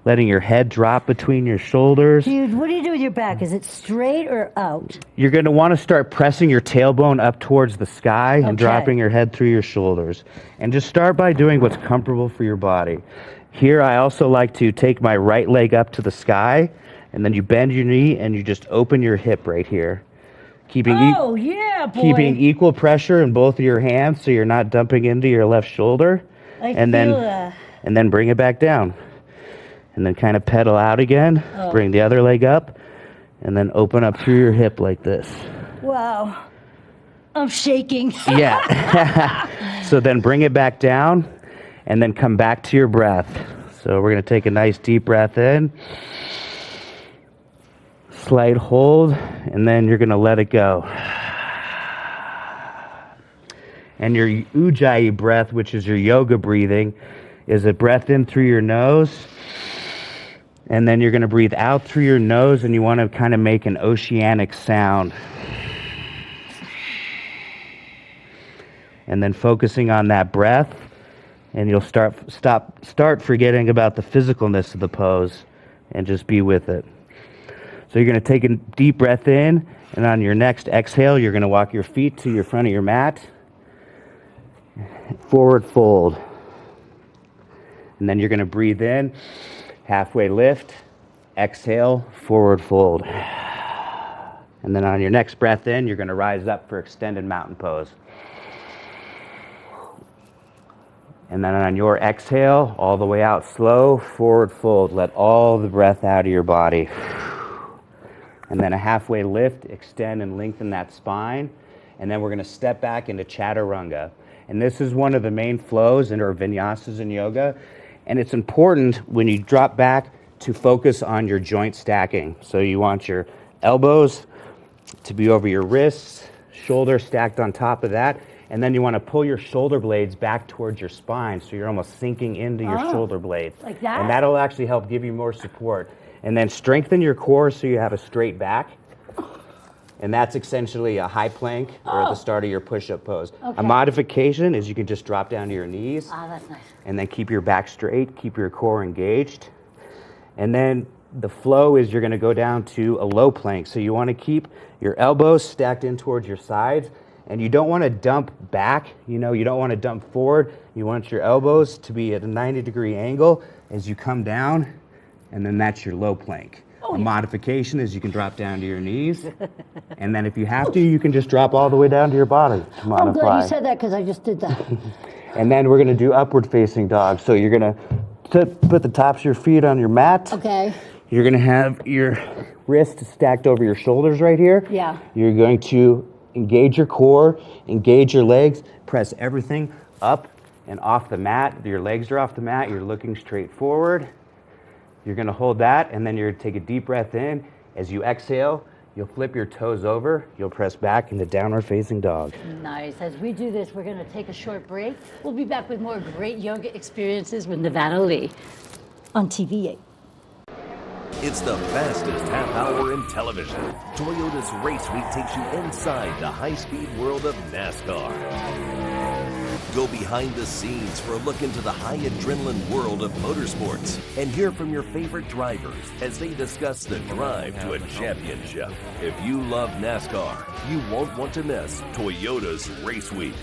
letting your head drop between your shoulders. Dude, what do you do with your back? Is it straight or out? You're going to want to start pressing your tailbone up towards the sky and dropping your head through your shoulders. And just start by doing what's comfortable for your body. Here, I also like to take my right leg up to the sky, and then you bend your knee and you just open your hip right here. Keeping yeah, boy. Keeping equal pressure in both of your hands so you're not dumping into your left shoulder. And then bring it back down. And then kind of pedal out again, bring the other leg up, and then open up through your hip like this. Wow. I'm shaking. Yeah. So then bring it back down, and then come back to your breath. So we're going to take a nice deep breath in, slight hold, and then you're going to let it go. And your Ujjayi breath, which is your yoga breathing, is a breath in through your nose. And then you're going to breathe out through your nose, and you want to kind of make an oceanic sound. And then focusing on that breath, and you'll start forgetting about the physicalness of the pose and just be with it. So you're going to take a deep breath in, and on your next exhale, you're going to walk your feet to your front of your mat. Forward fold. And then you're going to breathe in, halfway lift, exhale, forward fold. And then on your next breath in, you're going to rise up for extended mountain pose. And then on your exhale, all the way out slow, forward fold. Let all the breath out of your body. And then a halfway lift, extend and lengthen that spine. And then we're going to step back into chaturanga. And this is one of the main flows in our vinyasas in yoga. And it's important when you drop back to focus on your joint stacking. So you want your elbows to be over your wrists, shoulders stacked on top of that. And then you want to pull your shoulder blades back towards your spine. So you're almost sinking into your shoulder blades. Like that? And that'll actually help give you more support. And then strengthen your core so you have a straight back. And that's essentially a high plank or at the start of your push-up pose. Okay. A modification is you can just drop down to your knees. That's nice. And then keep your back straight, keep your core engaged. And then the flow is you're going to go down to a low plank. So you want to keep your elbows stacked in towards your sides. And you don't want to dump back. You don't want to dump forward. You want your elbows to be at a 90-degree angle as you come down. And then that's your low plank. A modification is you can drop down to your knees. And then if you have to, you can just drop all the way down to your body to modify. I'm glad you said that because I just did that. And then we're going to do upward facing dog. So you're going to put the tops of your feet on your mat. Okay. You're going to have your wrists stacked over your shoulders right here. Yeah. You're going to engage your core, engage your legs, press everything up and off the mat. Your legs are off the mat. You're looking straight forward. You're going to hold that, and then you're going to take a deep breath in. As you exhale, you'll flip your toes over. You'll press back into downward facing dog. Nice. As we do this, we're going to take a short break. We'll be back with more great yoga experiences with Nevada Lee on TV8. It's the fastest half hour in television. Toyota's Race Week takes you inside the high-speed world of NASCAR. Go behind the scenes for a look into the high adrenaline world of motorsports and hear from your favorite drivers as they discuss the drive to a championship. If you love NASCAR, you won't want to miss Toyota's Race Week.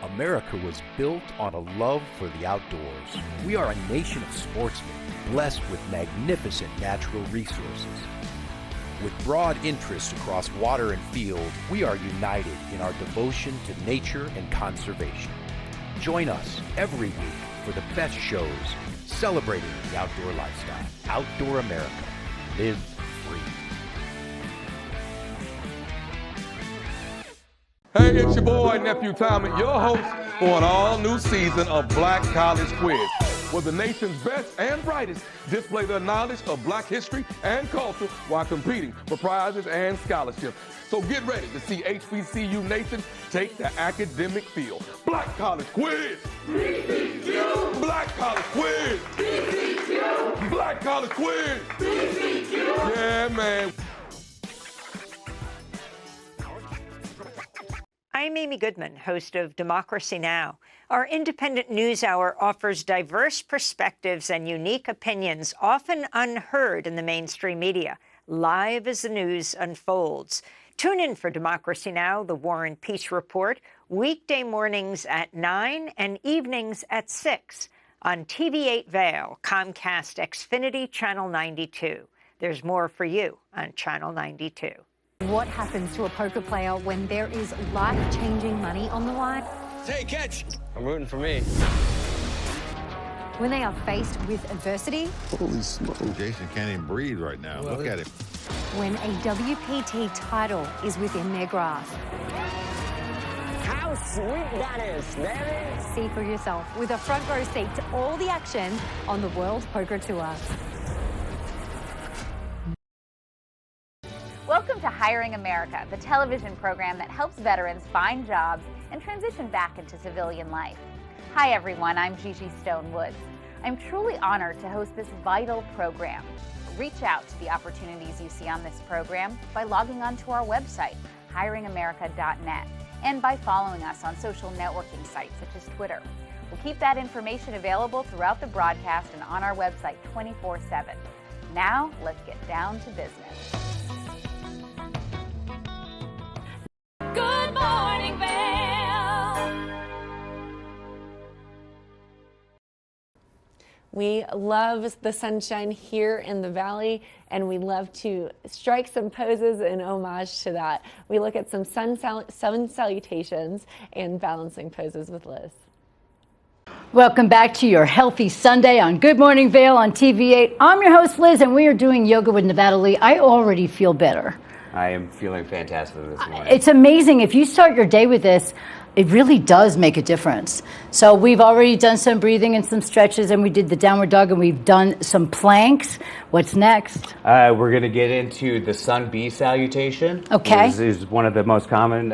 America was built on a love for the outdoors. We are a nation of sportsmen, blessed with magnificent natural resources. With broad interests across water and field, we are united in our devotion to nature and conservation. Join us every week for the best shows celebrating the outdoor lifestyle. Outdoor America. Live free. Hey, it's your boy, Nephew Tommy, your host for an all-new season of Black College Quiz, where the nation's best and brightest display their knowledge of Black history and culture while competing for prizes and scholarships. So get ready to see HBCU Nation take the academic field. Black College Quiz! BCQ! Black College Quiz! BCQ! Black College Quiz! BCQ! Yeah, man. I'm Amy Goodman, host of Democracy Now! Our independent news hour offers diverse perspectives and unique opinions, often unheard in the mainstream media, live as the news unfolds. Tune in for Democracy Now!, the War and Peace Report, weekday mornings at 9 and evenings at 6 on TV8 Vail, Comcast Xfinity Channel 92. There's more for you on Channel 92. What happens to a poker player when there is life-changing money on the line? Hey, catch! I'm rooting for me. When they are faced with adversity? Holy smoke. Jason can't even breathe right now. Look at him. When a WPT title is within their grasp? How sweet that is, baby! See for yourself with a front row seat to all the action on the World Poker Tour. Welcome to Hiring America, the television program that helps veterans find jobs and transition back into civilian life. Hi everyone, I'm Gigi Stone Woods. I'm truly honored to host this vital program. Reach out to the opportunities you see on this program by logging on to our website, hiringamerica.net, and by following us on social networking sites such as Twitter. We'll keep that information available throughout the broadcast and on our website 24/7. Now, let's get down to business. Good morning, Vail. We love the sunshine here in the Valley, and we love to strike some poses in homage to that. We look at some sun salutations and balancing poses with Liz. Welcome back to your Healthy Sunday on Good Morning Vail on TV8. I'm your host, Liz, and we are doing yoga with Nevada Lee. I already feel better. I am feeling fantastic this morning. It's amazing. If you start your day with this, it really does make a difference. So we've already done some breathing and some stretches, and we did the downward dog, and we've done some planks. What's next? We're going to get into the Sun B salutation. Okay. This is one of the most common,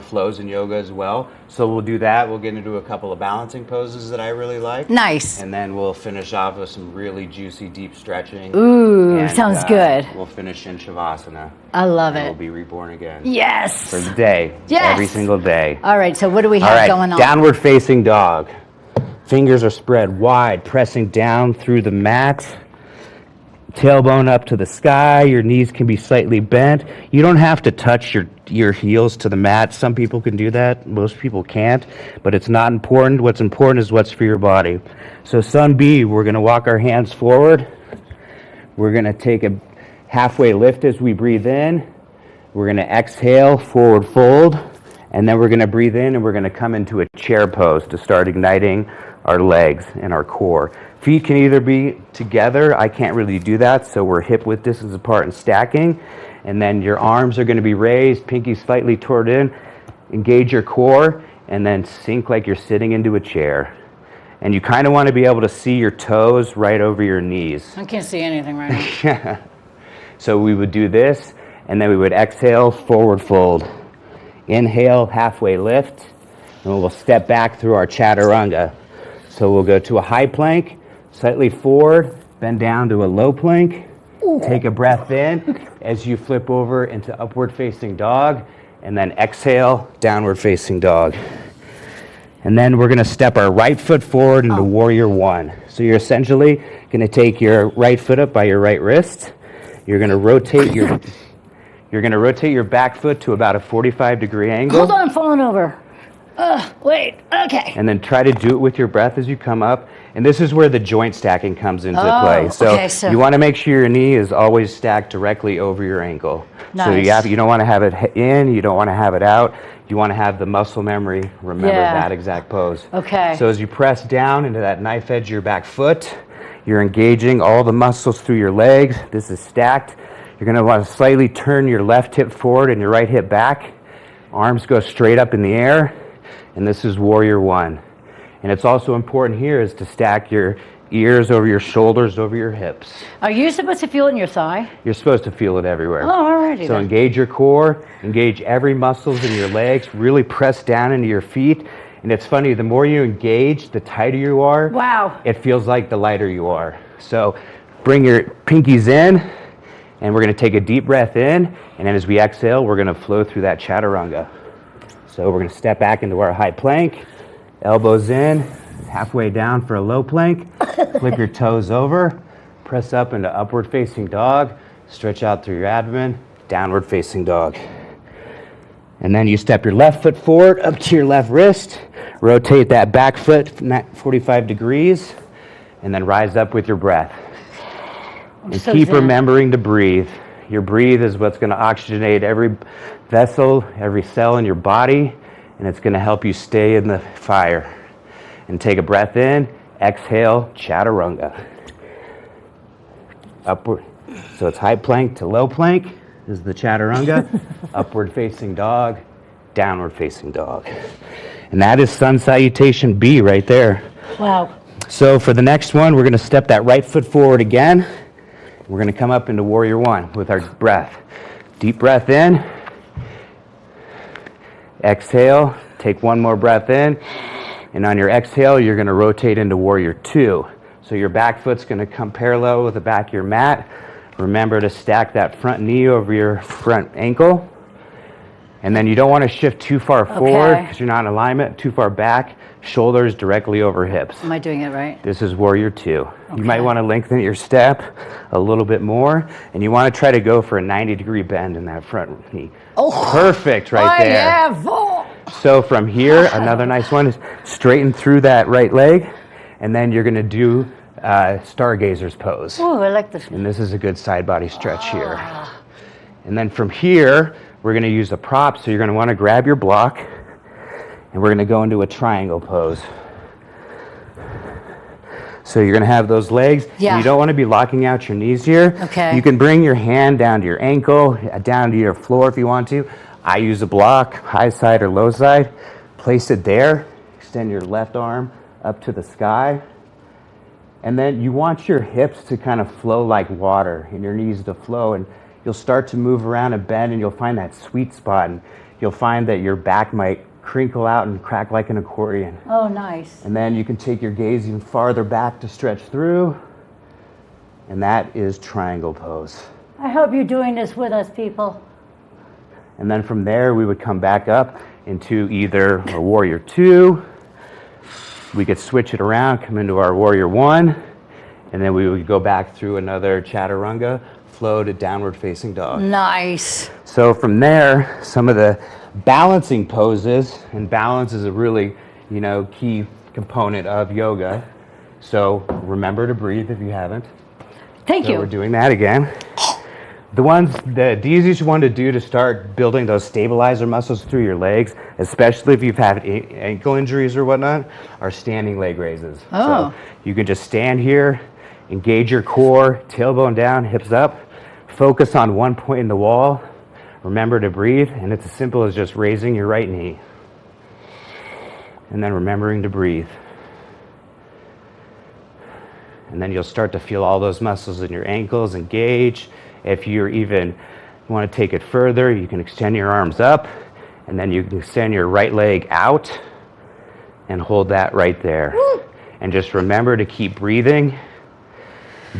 flows in yoga as well. So we'll do that. We'll get into a couple of balancing poses that I really like. Nice. And then we'll finish off with some really juicy, deep stretching. Ooh, And, sounds good. We'll finish in Shavasana. I love And it. we'll be reborn again. Yes. For the day. Yes. Every single day. All right, so what do we have All right, going on? downward facing dog. Fingers are spread wide, pressing down through the mat. Tailbone up to the sky. Your knees can be slightly bent. You don't have to touch your heels to the mat. Some people can do that. Most people can't, but it's not important. What's important is what's for your body. So Sun B, we're going to walk our hands forward. We're going to take a halfway lift as we breathe in. We're going to exhale, forward fold. And then we're going to breathe in and we're going to come into a chair pose to start igniting our legs and our core. Feet can either be together. I can't really do that, so we're hip width distance apart and stacking. And then your arms are going to be raised, pinky slightly toward in. Engage your core and then sink like you're sitting into a chair. And you kind of want to be able to see your toes right over your knees. I can't see anything right now. So we would do this, and then we would exhale, forward fold. Inhale, halfway lift, and we'll step back through our chaturanga. So we'll go to a high plank, slightly forward, bend down to a low plank. Take a breath in as you flip over into upward facing dog, and then exhale, downward facing dog. And then we're going to step our right foot forward into warrior one. So you're essentially going to take your right foot up by your right wrist. You're going to rotate your back foot to about a 45-degree angle. Hold on, I'm falling over. Wait, okay. And then try to do it with your breath as you come up. And this is where the joint stacking comes into play. So you want to make sure your knee is always stacked directly over your ankle. Nice. So you don't want to have it in, you don't want to have it out. You want to have the muscle memory remember that exact pose. Okay. So as you press down into that knife edge of your back foot, you're engaging all the muscles through your legs. This is stacked. You're going to want to slightly turn your left hip forward and your right hip back. Arms go straight up in the air. And this is warrior one. And it's also important here is to stack your ears over your shoulders, over your hips. Are you supposed to feel it in your thigh? You're supposed to feel it everywhere. Oh, alrighty So then. engage your core, engage every muscles in your legs, really press down into your feet. And it's funny, the more you engage, the tighter you are. Wow. It feels like the lighter you are. So bring your pinkies in, and we're going to take a deep breath in. And then as we exhale, we're going to flow through that chaturanga. So we're going to step back into our high plank, elbows in, halfway down for a low plank, flip your toes over, press up into upward facing dog, stretch out through your abdomen, downward facing dog. And then you step your left foot forward up to your left wrist, rotate that back foot 45 degrees, and then rise up with your breath. And keep remembering to breathe. Your breathe is what's going to oxygenate every vessel, every cell in your body, and it's going to help you stay in the fire. And take a breath in, exhale, chaturanga. Upward. So it's high plank to low plank is the chaturanga. Upward facing dog, downward facing dog. And that is sun salutation B right there. Wow. So for the next one, we're going to step that right foot forward again. We're going to come up into warrior one with our breath. Deep breath in. Exhale. Take one more breath in. And on your exhale, you're going to rotate into warrior 2. So your back foot's going to come parallel with the back of your mat. Remember to stack that front knee over your front ankle. And then you don't want to shift too far forward because you're not in alignment. Too far back, shoulders directly over hips. Am I doing it right? This is warrior 2. You might want to lengthen your step a little bit more, and you want to try to go for a 90-degree bend in that front knee. Oh, perfect right there. Yeah, so from here, another nice one is straighten through that right leg, and then you're going to do stargazer's pose. Oh, I like this. And this is a good side body stretch here. And then from here, we're going to use a prop, so you're going to want to grab your block, and we're going to go into a triangle pose. So you're going to have those legs. Yeah. And you don't want to be locking out your knees here. Okay. You can bring your hand down to your ankle, down to your floor if you want to. I use a block, high side or low side. Place it there. Extend your left arm up to the sky. And then you want your hips to kind of flow like water and your knees to flow. And you'll start to move around and bend, and you'll find that sweet spot. And you'll find that your back might crinkle out and crack like an accordion. Oh, nice. And then you can take your gaze even farther back to stretch through. And that is triangle pose. I hope you're doing this with us, people. And then from there, we would come back up into either a warrior 2. We could switch it around, come into our warrior 1. And then we would go back through another chaturanga, flow to downward facing dog. Nice. So from there, some of the balancing poses, and balance is a really, key component of yoga. So remember to breathe if you haven't. Thank you. We're doing that again. The easiest one to do to start building those stabilizer muscles through your legs, especially if you've had ankle injuries or whatnot, are standing leg raises. Oh. So you can just stand here, engage your core, tailbone down, hips up, focus on one point in the wall. Remember to breathe, and it's as simple as just raising your right knee. And then remembering to breathe. And then you'll start to feel all those muscles in your ankles engage. If you want to take it further, you can extend your arms up, and then you can extend your right leg out and hold that right there. Woo! And just remember to keep breathing.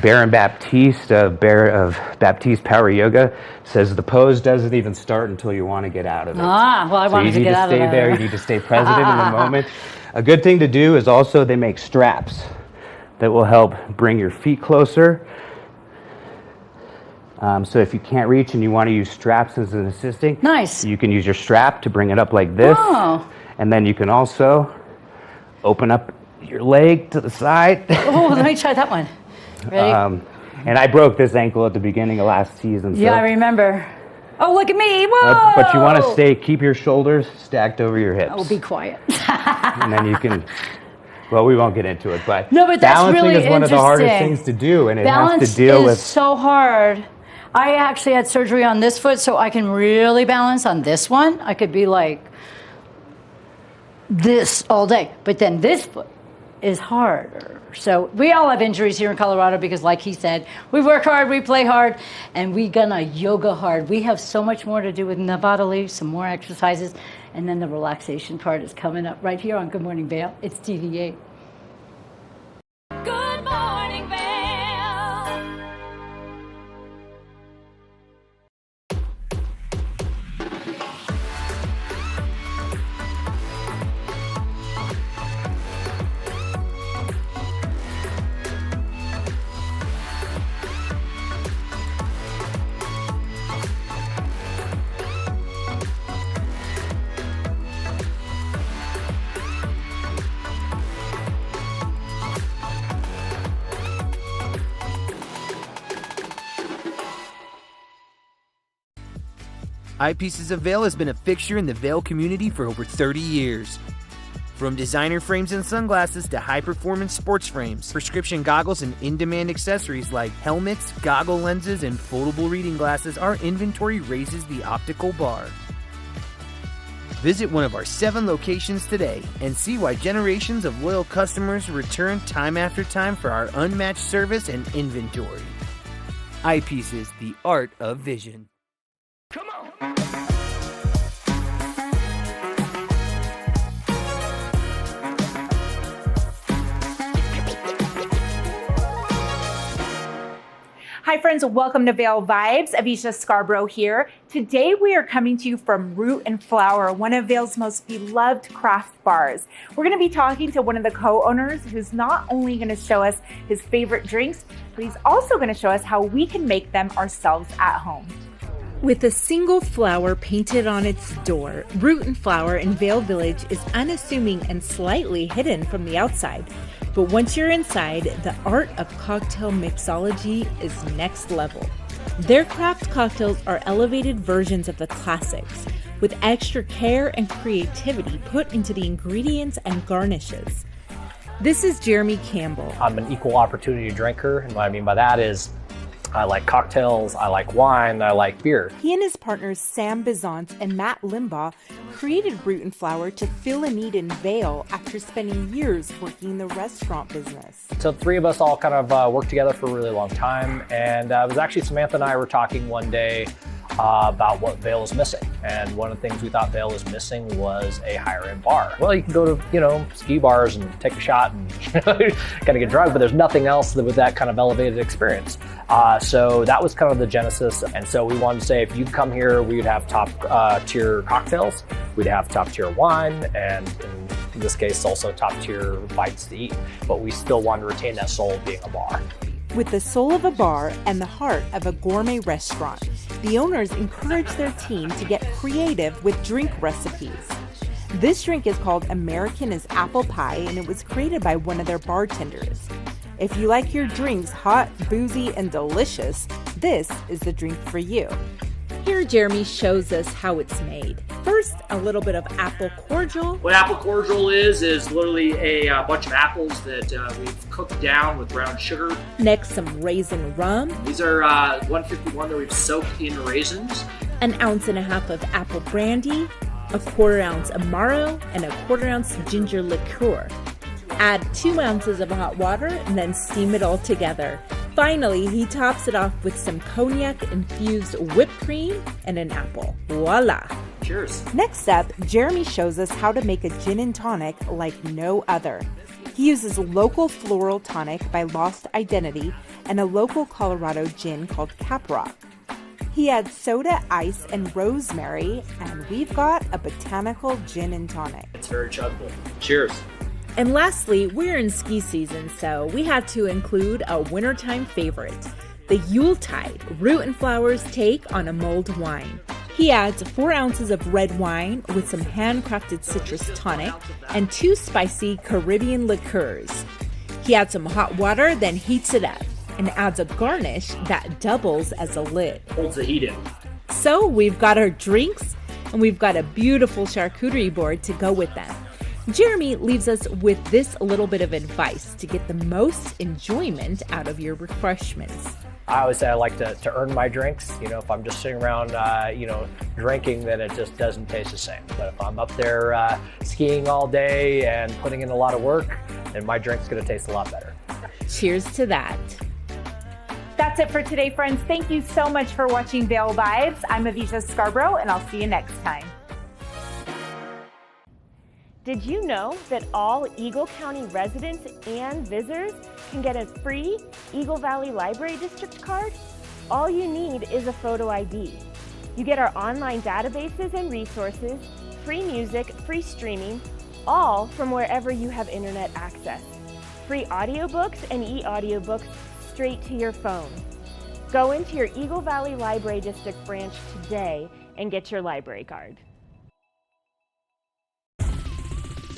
Baron Baptiste of Baptiste Power Yoga says the pose doesn't even start until you want to get out of it. I wanted to get out of it. You need to stay there. You need to stay present in the moment. A good thing to do is also they make straps that will help bring your feet closer. So if you can't reach and you want to use straps as an assisting, nice. You can use your strap to bring it up like this. Oh. And then you can also open up your leg to the side. Oh, let me try that one. Ready? And I broke this ankle at the beginning of last season. Yeah, I remember. Oh, look at me. Whoa! But you want to keep your shoulders stacked over your hips. I will be quiet. And then you can, we won't get into it, but, no, but that's balancing really is one of the hardest things to do, and it has to deal with. Balance is so hard. I actually had surgery on this foot, so I can really balance on this one. I could be like this all day, but then this foot is harder. So we all have injuries here in Colorado because, like he said, we work hard, we play hard, and we gonna yoga hard. We have so much more to do with Nevada Leaf, some more exercises, and then the relaxation part is coming up right here on Good Morning Vail. It's TV8. Good Morning Vail. Eyepieces of Vail has been a fixture in the Vail community for over 30 years. From designer frames and sunglasses to high-performance sports frames, prescription goggles, and in-demand accessories like helmets, goggle lenses, and foldable reading glasses, our inventory raises the optical bar. Visit one of our 7 locations today and see why generations of loyal customers return time after time for our unmatched service and inventory. Eyepieces, the art of vision. Hi friends, welcome to Vail Vibes. Avisha Scarborough here. Today we are coming to you from Root and Flower, one of Vail's most beloved craft bars. We're going to be talking to one of the co-owners who's not only going to show us his favorite drinks, but he's also going to show us how we can make them ourselves at home. With a single flower painted on its door, Root and Flower in Vail Village is unassuming and slightly hidden from the outside. But once you're inside, the art of cocktail mixology is next level. Their craft cocktails are elevated versions of the classics, with extra care and creativity put into the ingredients and garnishes. This is Jeremy Campbell. I'm an equal opportunity drinker, and what I mean by that is I like cocktails, I like wine, I like beer. He and his partners Sam Bizant and Matt Limbaugh created Root and Flower to fill a need in Vail after spending years working in the restaurant business. So the three of us all kind of worked together for a really long time, and it was actually Samantha and I were talking one day about what Vail is missing. And one of the things we thought Vail was missing was a higher-end bar. Well, you can go to, ski bars and take a shot and kind of get drunk, but there's nothing else with that kind of elevated experience. So that was kind of the genesis. And so we wanted to say, if you'd come here, we'd have top-tier cocktails, we'd have top-tier wine, and in this case, also top-tier bites to eat. But we still wanted to retain that soul of being a bar. With the soul of a bar and the heart of a gourmet restaurant, the owners encourage their team to get creative with drink recipes. This drink is called American is Apple Pie, and it was created by one of their bartenders. If you like your drinks hot, boozy, and delicious, this is the drink for you. Here Jeremy shows us how it's made. First, a little bit of apple cordial. What apple cordial is literally a bunch of apples that we've cooked down with brown sugar. Next, some raisin rum. These are 151 that we've soaked in raisins. An ounce and a half of apple brandy, a 1/4 ounce Amaro, and a 1/4 ounce ginger liqueur. Add 2 ounces of hot water and then steam it all together. Finally, he tops it off with some cognac-infused whipped cream and an apple. Voila! Cheers. Next up, Jeremy shows us how to make a gin and tonic like no other. He uses local floral tonic by Lost Identity and a local Colorado gin called Caprock. He adds soda, ice, and rosemary, and we've got a botanical gin and tonic. It's very chuggable. Cheers. And lastly, we're in ski season, so we had to include a wintertime favorite, the Yuletide, Root and Flower's take on a mulled wine. He adds 4 ounces of red wine with some handcrafted citrus tonic and 2 spicy Caribbean liqueurs. He adds some hot water, then heats it up and adds a garnish that doubles as a lid. Holds the heat in. So we've got our drinks and we've got a beautiful charcuterie board to go with them. Jeremy leaves us with this little bit of advice to get the most enjoyment out of your refreshments. I always say I like to earn my drinks. If I'm just sitting around, drinking, then it just doesn't taste the same. But if I'm up there skiing all day and putting in a lot of work, then my drink's going to taste a lot better. Cheers to that. That's it for today, friends. Thank you so much for watching Vail Vibes. I'm Avisha Scarborough, and I'll see you next time. Did you know that all Eagle County residents and visitors can get a free Eagle Valley Library District card? All you need is a photo ID. You get our online databases and resources, free music, free streaming, all from wherever you have internet access. Free audiobooks and e-audiobooks straight to your phone. Go into your Eagle Valley Library District branch today and get your library card.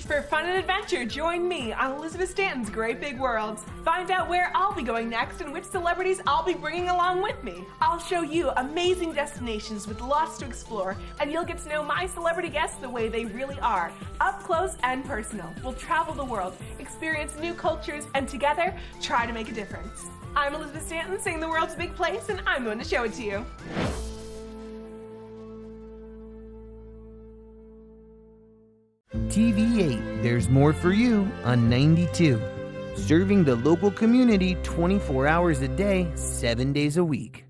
For fun and adventure, join me on Elizabeth Stanton's Great Big World. Find out where I'll be going next and which celebrities I'll be bringing along with me. I'll show you amazing destinations with lots to explore, and you'll get to know my celebrity guests the way they really are, up close and personal. We'll travel the world, experience new cultures, and together, try to make a difference. I'm Elizabeth Stanton, saying the world's a big place, and I'm going to show it to you. TV8, there's more for you on 92. Serving the local community 24 hours a day, 7 days a week.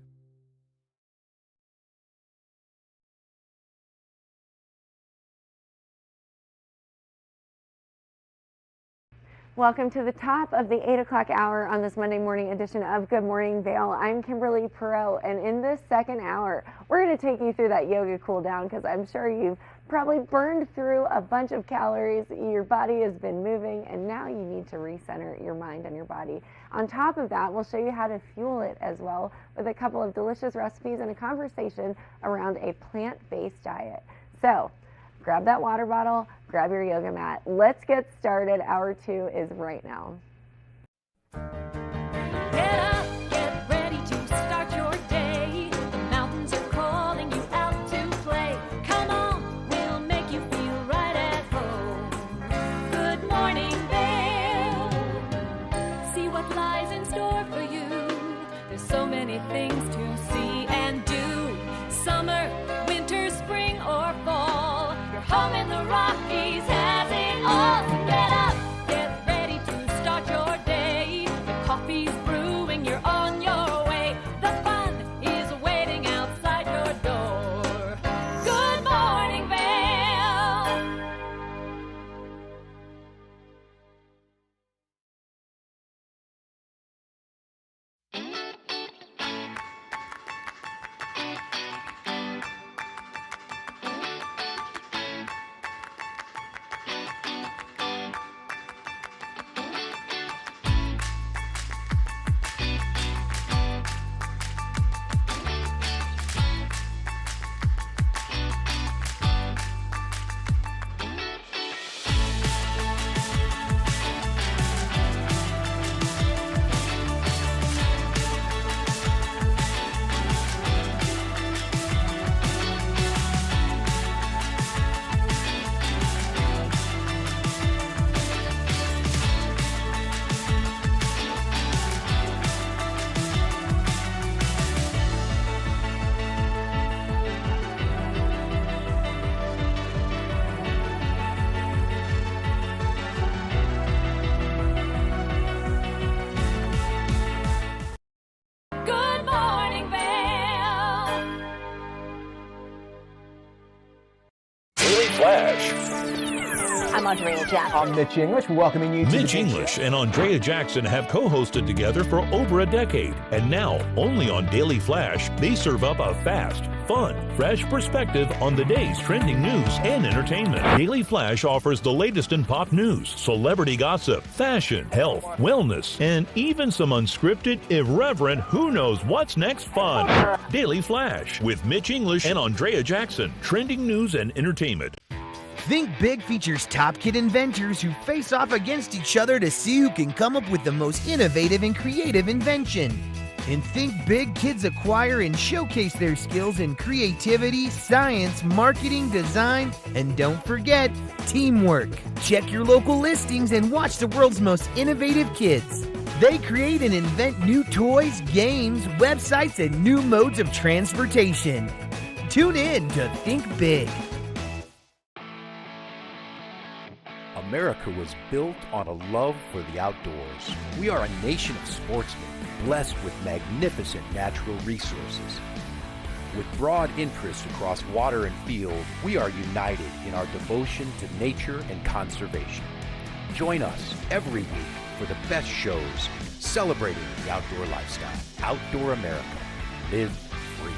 Welcome to the top of the 8 o'clock hour on this Monday morning edition of Good Morning Vail. I'm Kimberly Perot, and in this second hour, we're going to take you through that yoga cool down because I'm sure you've probably burned through a bunch of calories. Your body has been moving, and now you need to recenter your mind and your body. On top of that, we'll show you how to fuel it as well with a couple of delicious recipes and a conversation around a plant-based diet. So, grab that water bottle, grab your yoga mat. Let's get started. Hour 2 is right now. Get up, get ready to start your day. The mountains are calling you out to play. Come on, we'll make you feel right at home. Good morning, Vail. See what lies in store for you. There's so many things to see and do. Summer, winter, spring, or fall. Your home in the Rockies has it all. So get up, get ready to start your day. The coffee's brewing, you're on your way. The fun is waiting outside your door. Good morning, Vail. Good morning, Vail. Daily Flash. I'm Andrea Jackson. I'm Mitch English, welcoming you to Mitch English and Andrea Jackson have co-hosted together for over a decade. And now, only on Daily Flash, they serve up a fast, fun, fresh perspective on the day's trending news and entertainment. Daily Flash offers the latest in pop news, celebrity gossip, fashion, health, wellness, and even some unscripted, irreverent, who knows what's next fun. Daily Flash with Mitch English and Andrea Jackson. Trending news and entertainment. Think Big features top kid inventors who face off against each other to see who can come up with the most innovative and creative invention. In Think Big, kids acquire and showcase their skills in creativity, science, marketing, design, and don't forget, teamwork. Check your local listings and watch the world's most innovative kids. They create and invent new toys, games, websites, and new modes of transportation. Tune in to Think Big. America was built on a love for the outdoors. We are a nation of sportsmen, blessed with magnificent natural resources. With broad interests across water and field, we are united in our devotion to nature and conservation. Join us every week for the best shows celebrating the outdoor lifestyle. Outdoor America. Live free.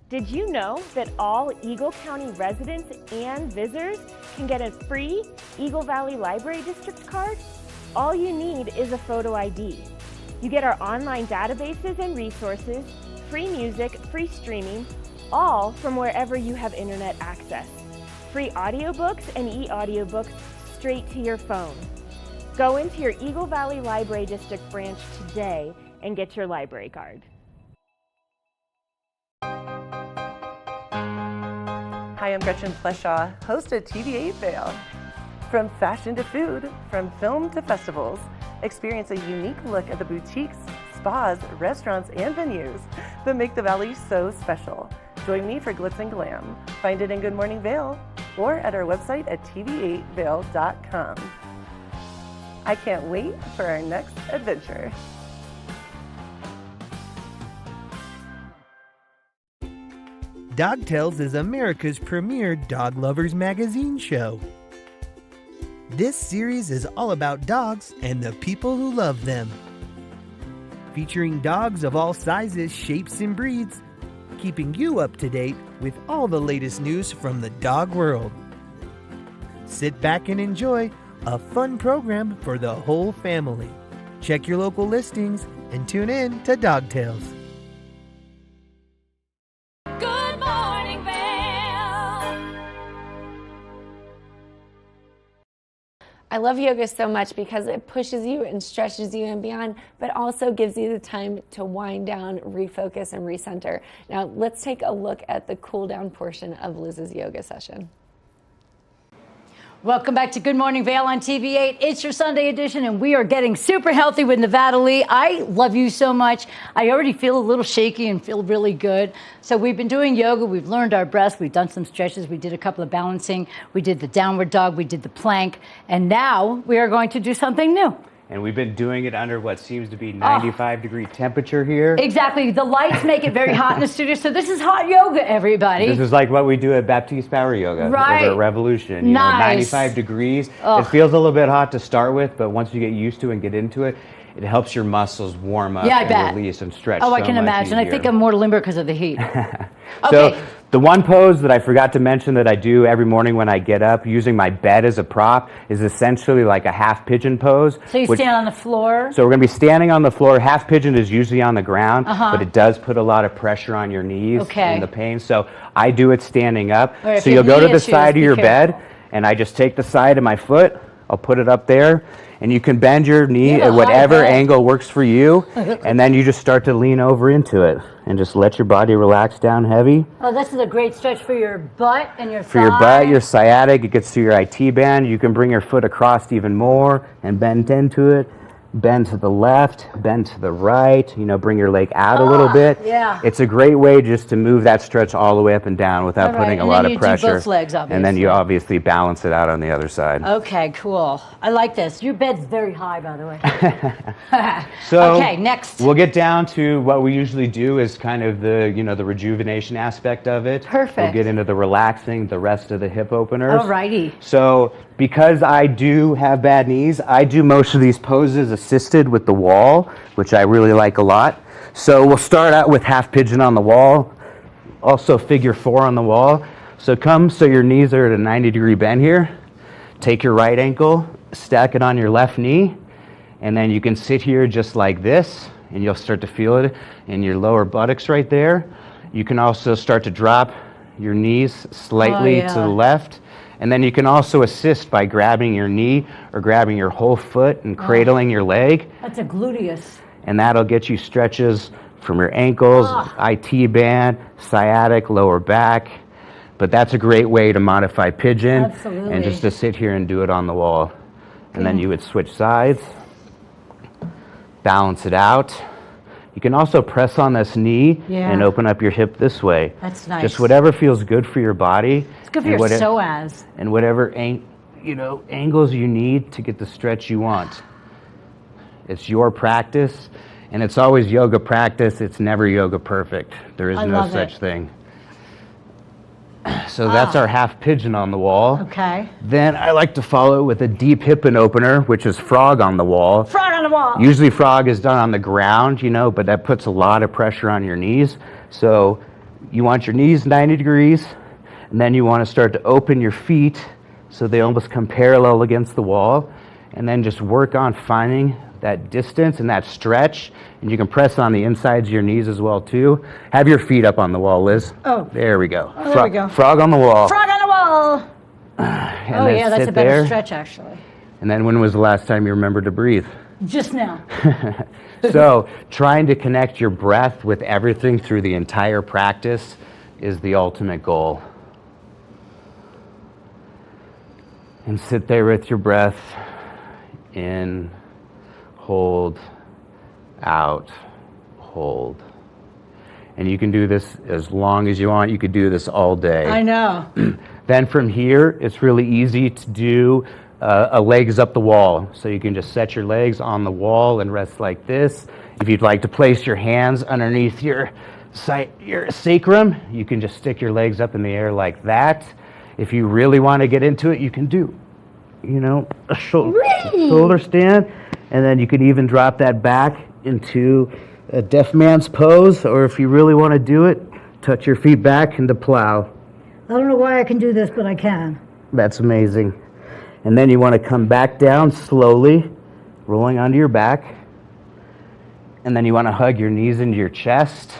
Did you know that all Eagle County residents and visitors can get a free Eagle Valley Library District card? All you need is a photo ID. You get our online databases and resources, free music, free streaming, all from wherever you have internet access. Free audiobooks and e-audiobooks straight to your phone. Go into your Eagle Valley Library District branch today and get your library card. Hi, I'm Gretchen Fleshaw, host of TV8 Vail. From fashion to food, from film to festivals, experience a unique look at the boutiques, spas, restaurants, and venues that make the Valley so special. Join me for Glitz and Glam. Find it in Good Morning Vail or at our website at tv8vail.com. I can't wait for our next adventure. Dog Tales is America's premier dog lovers magazine show. This series is all about dogs and the people who love them. Featuring dogs of all sizes, shapes, and breeds, keeping you up to date with all the latest news from the dog world. Sit back and enjoy a fun program for the whole family. Check your local listings and tune in to Dog Tales. Good morning, Vail. I love yoga so much because it pushes you and stretches you and beyond, but also gives you the time to wind down, refocus, and recenter. Now, let's take a look at the cool down portion of Liz's yoga session. Welcome back to Good Morning Vail on TV8. It's your Sunday edition, and we are getting super healthy with Nevada Lee. I love you so much. I already feel a little shaky and feel really good. So we've been doing yoga. We've learned our breaths. We've done some stretches. We did a couple of balancing. We did the downward dog. We did the plank. And now we are going to do something new. And we've been doing it under what seems to be 95-degree temperature here. Exactly. The lights make it very hot in the studio. So this is hot yoga, everybody. This is like what we do at Baptiste Power Yoga Right. over at Revolution. You know, Nice. 95 degrees. Ugh. It feels a little bit hot to start with, but once you get used to it and get into it, it helps your muscles warm up Yeah, I and bet. release and stretch. Oh, I so can much imagine. I easier. think I'm more limber because of the heat. So Okay. the one pose that I forgot to mention that I do every morning when I get up, using my bed as a prop, is essentially like a half pigeon pose. So you stand on the floor. So we're going to be standing on the floor. Half pigeon is usually on the ground, Uh-huh. but it does put a lot of pressure on your knees Okay. and the pain. So I do it standing up. All right, if so you you'll have go to knee the issues, side of be your careful. bed, and I just take the side of my foot. I'll put it up there, and you can bend your knee You have at a high whatever bed. angle works for you, and then you just start to lean over into it and just let your body relax down heavy. Oh, this is a great stretch for your butt and your For your thigh. butt, your sciatic, it gets to your IT band. You can bring your foot across even more and bend into it. Bend to the left, bend to the right, bring your leg out a little bit. yeah. It's a great way just to move that stretch all the way up and down without All right, putting a and lot then of you do pressure. both legs, and then you obviously. obviously balance it out on the other side. Okay, cool. I like this. Your bed's very high, by the way. So okay, next. we'll get down to what we usually do is kind of the, the rejuvenation aspect of it. Perfect. We'll get into the relaxing, the rest of the hip openers. Alrighty. So because I do have bad knees, I do most of these poses assisted with the wall, which I really like a lot. So we'll start out with half pigeon on the wall, also figure 4 on the wall. So your knees are at a 90-degree bend here. Take your right ankle, stack it on your left knee, and then you can sit here just like this, and you'll start to feel it in your lower buttocks right there. You can also start to drop your knees slightly to the left, and then you can also assist by grabbing your knee or grabbing your whole foot and cradling your leg, That's a gluteus. and that'll get you stretches from your ankles, IT band, sciatic, lower back. But that's a great way to modify pigeon Absolutely. and just to sit here and do it on the wall. And then you would switch sides, balance it out. You can also press on this knee Yeah. and open up your hip this way. That's nice. Just whatever feels good for your body. It's good for and your whate- psoas. And whatever angles you need to get the stretch you want. It's your practice, and it's always yoga practice. It's never yoga perfect. There is I no love such it. thing. So that's our half pigeon on the wall. Okay. Then I like to follow with a deep hip and opener, which is frog on the wall. Frog on the wall. Usually frog is done on the ground, but that puts a lot of pressure on your knees. So you want your knees 90 degrees, and then you want to start to open your feet so they almost come parallel against the wall, and then just work on finding that distance and that stretch, and you can press on the insides of your knees as well too. Have your feet up on the wall, Liz. Oh. There we go. Oh, there we go. Frog on the wall. Frog on the wall. And Oh, then yeah, that's sit a better there. stretch, actually. And then when was the last time you remembered to breathe? Just now. So trying to connect your breath with everything through the entire practice is the ultimate goal. And sit there with your breath in, hold, out, hold. And you can do this as long as you want. You could do this all day. I know. Then from here, it's really easy to do a legs up the wall. So you can just set your legs on the wall and rest like this. If you'd like to place your hands underneath your your sacrum, you can just stick your legs up in the air like that. If you really want to get into it, you can do, a shoulder stand, and then you can even drop that back into a deaf man's pose, or if you really want to do it, touch your feet back into plow. I don't know why I can do this, but I can. That's amazing. And then you want to come back down slowly, rolling onto your back. And then you want to hug your knees into your chest.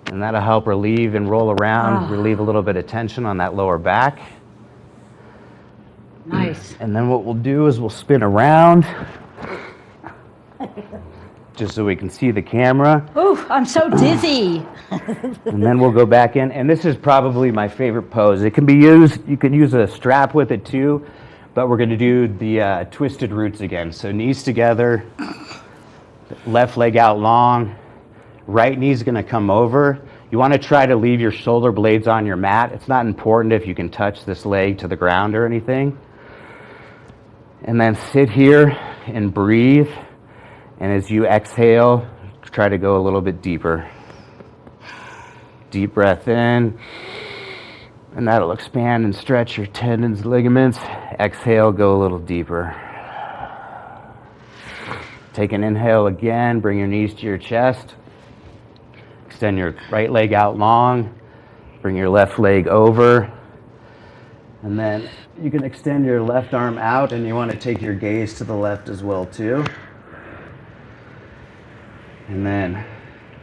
And that'll help relieve and roll around, relieve a little bit of tension on that lower back. Nice. And then what we'll do is we'll spin around, just so we can see the camera. Ooh, I'm so dizzy. And then we'll go back in. And this is probably my favorite pose. It can be used, you can use a strap with it too, but we're going to do the twisted roots again. So knees together, left leg out long, right knee's going to come over. You want to try to leave your shoulder blades on your mat. It's not important if you can touch this leg to the ground or anything. And then sit here and breathe. And as you exhale, try to go a little bit deeper. Deep breath in. And that'll expand and stretch your tendons, ligaments. Exhale, go a little deeper. Take an inhale again. Bring your knees to your chest. Extend your right leg out long. Bring your left leg over. And then you can extend your left arm out, and you want to take your gaze to the left as well too. And then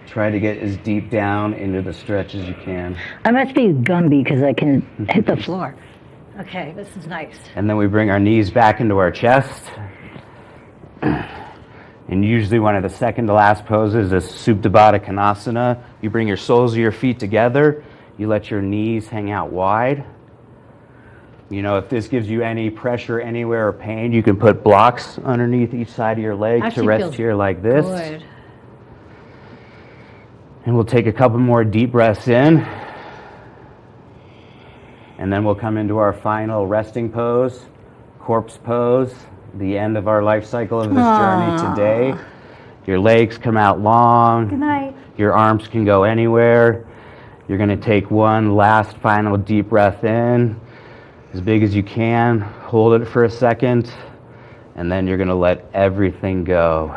try to get as deep down into the stretch as you can. I must be Gumby because I can hit the floor. Okay, this is nice. And then we bring our knees back into our chest. And usually one of the second to last poses is Supta Baddha Konasana. You bring your soles of your feet together. You let your knees hang out wide. If this gives you any pressure anywhere or pain, you can put blocks underneath each side of your leg to rest here like this. Good. And we'll take a couple more deep breaths in. And then we'll come into our final resting pose, corpse pose, the end of our life cycle of this journey today. Your legs come out long. Good night. Your arms can go anywhere. You're going to take one last final deep breath in, as big as you can. Hold it for a second, and then you're going to let everything go.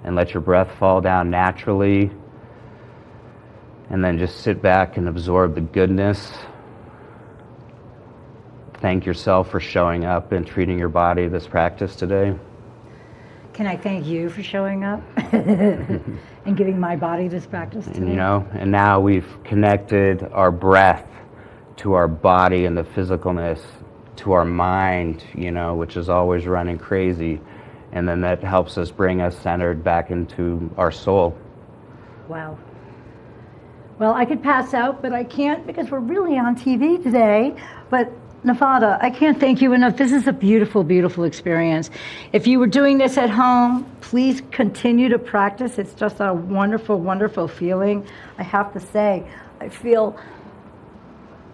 And let your breath fall down naturally. And then just sit back and absorb the goodness. Thank yourself for showing up and treating your body this practice today. Can I thank you for showing up and giving my body this practice today? And now we've connected our breath to our body and the physicalness, to our mind, which is always running crazy. And then that helps us bring us centered back into our soul. Wow. Well, I could pass out, but I can't because we're really on TV today. But Nevada, I can't thank you enough. This is a beautiful, beautiful experience. If you were doing this at home, please continue to practice. It's just a wonderful, wonderful feeling. I have to say, I feel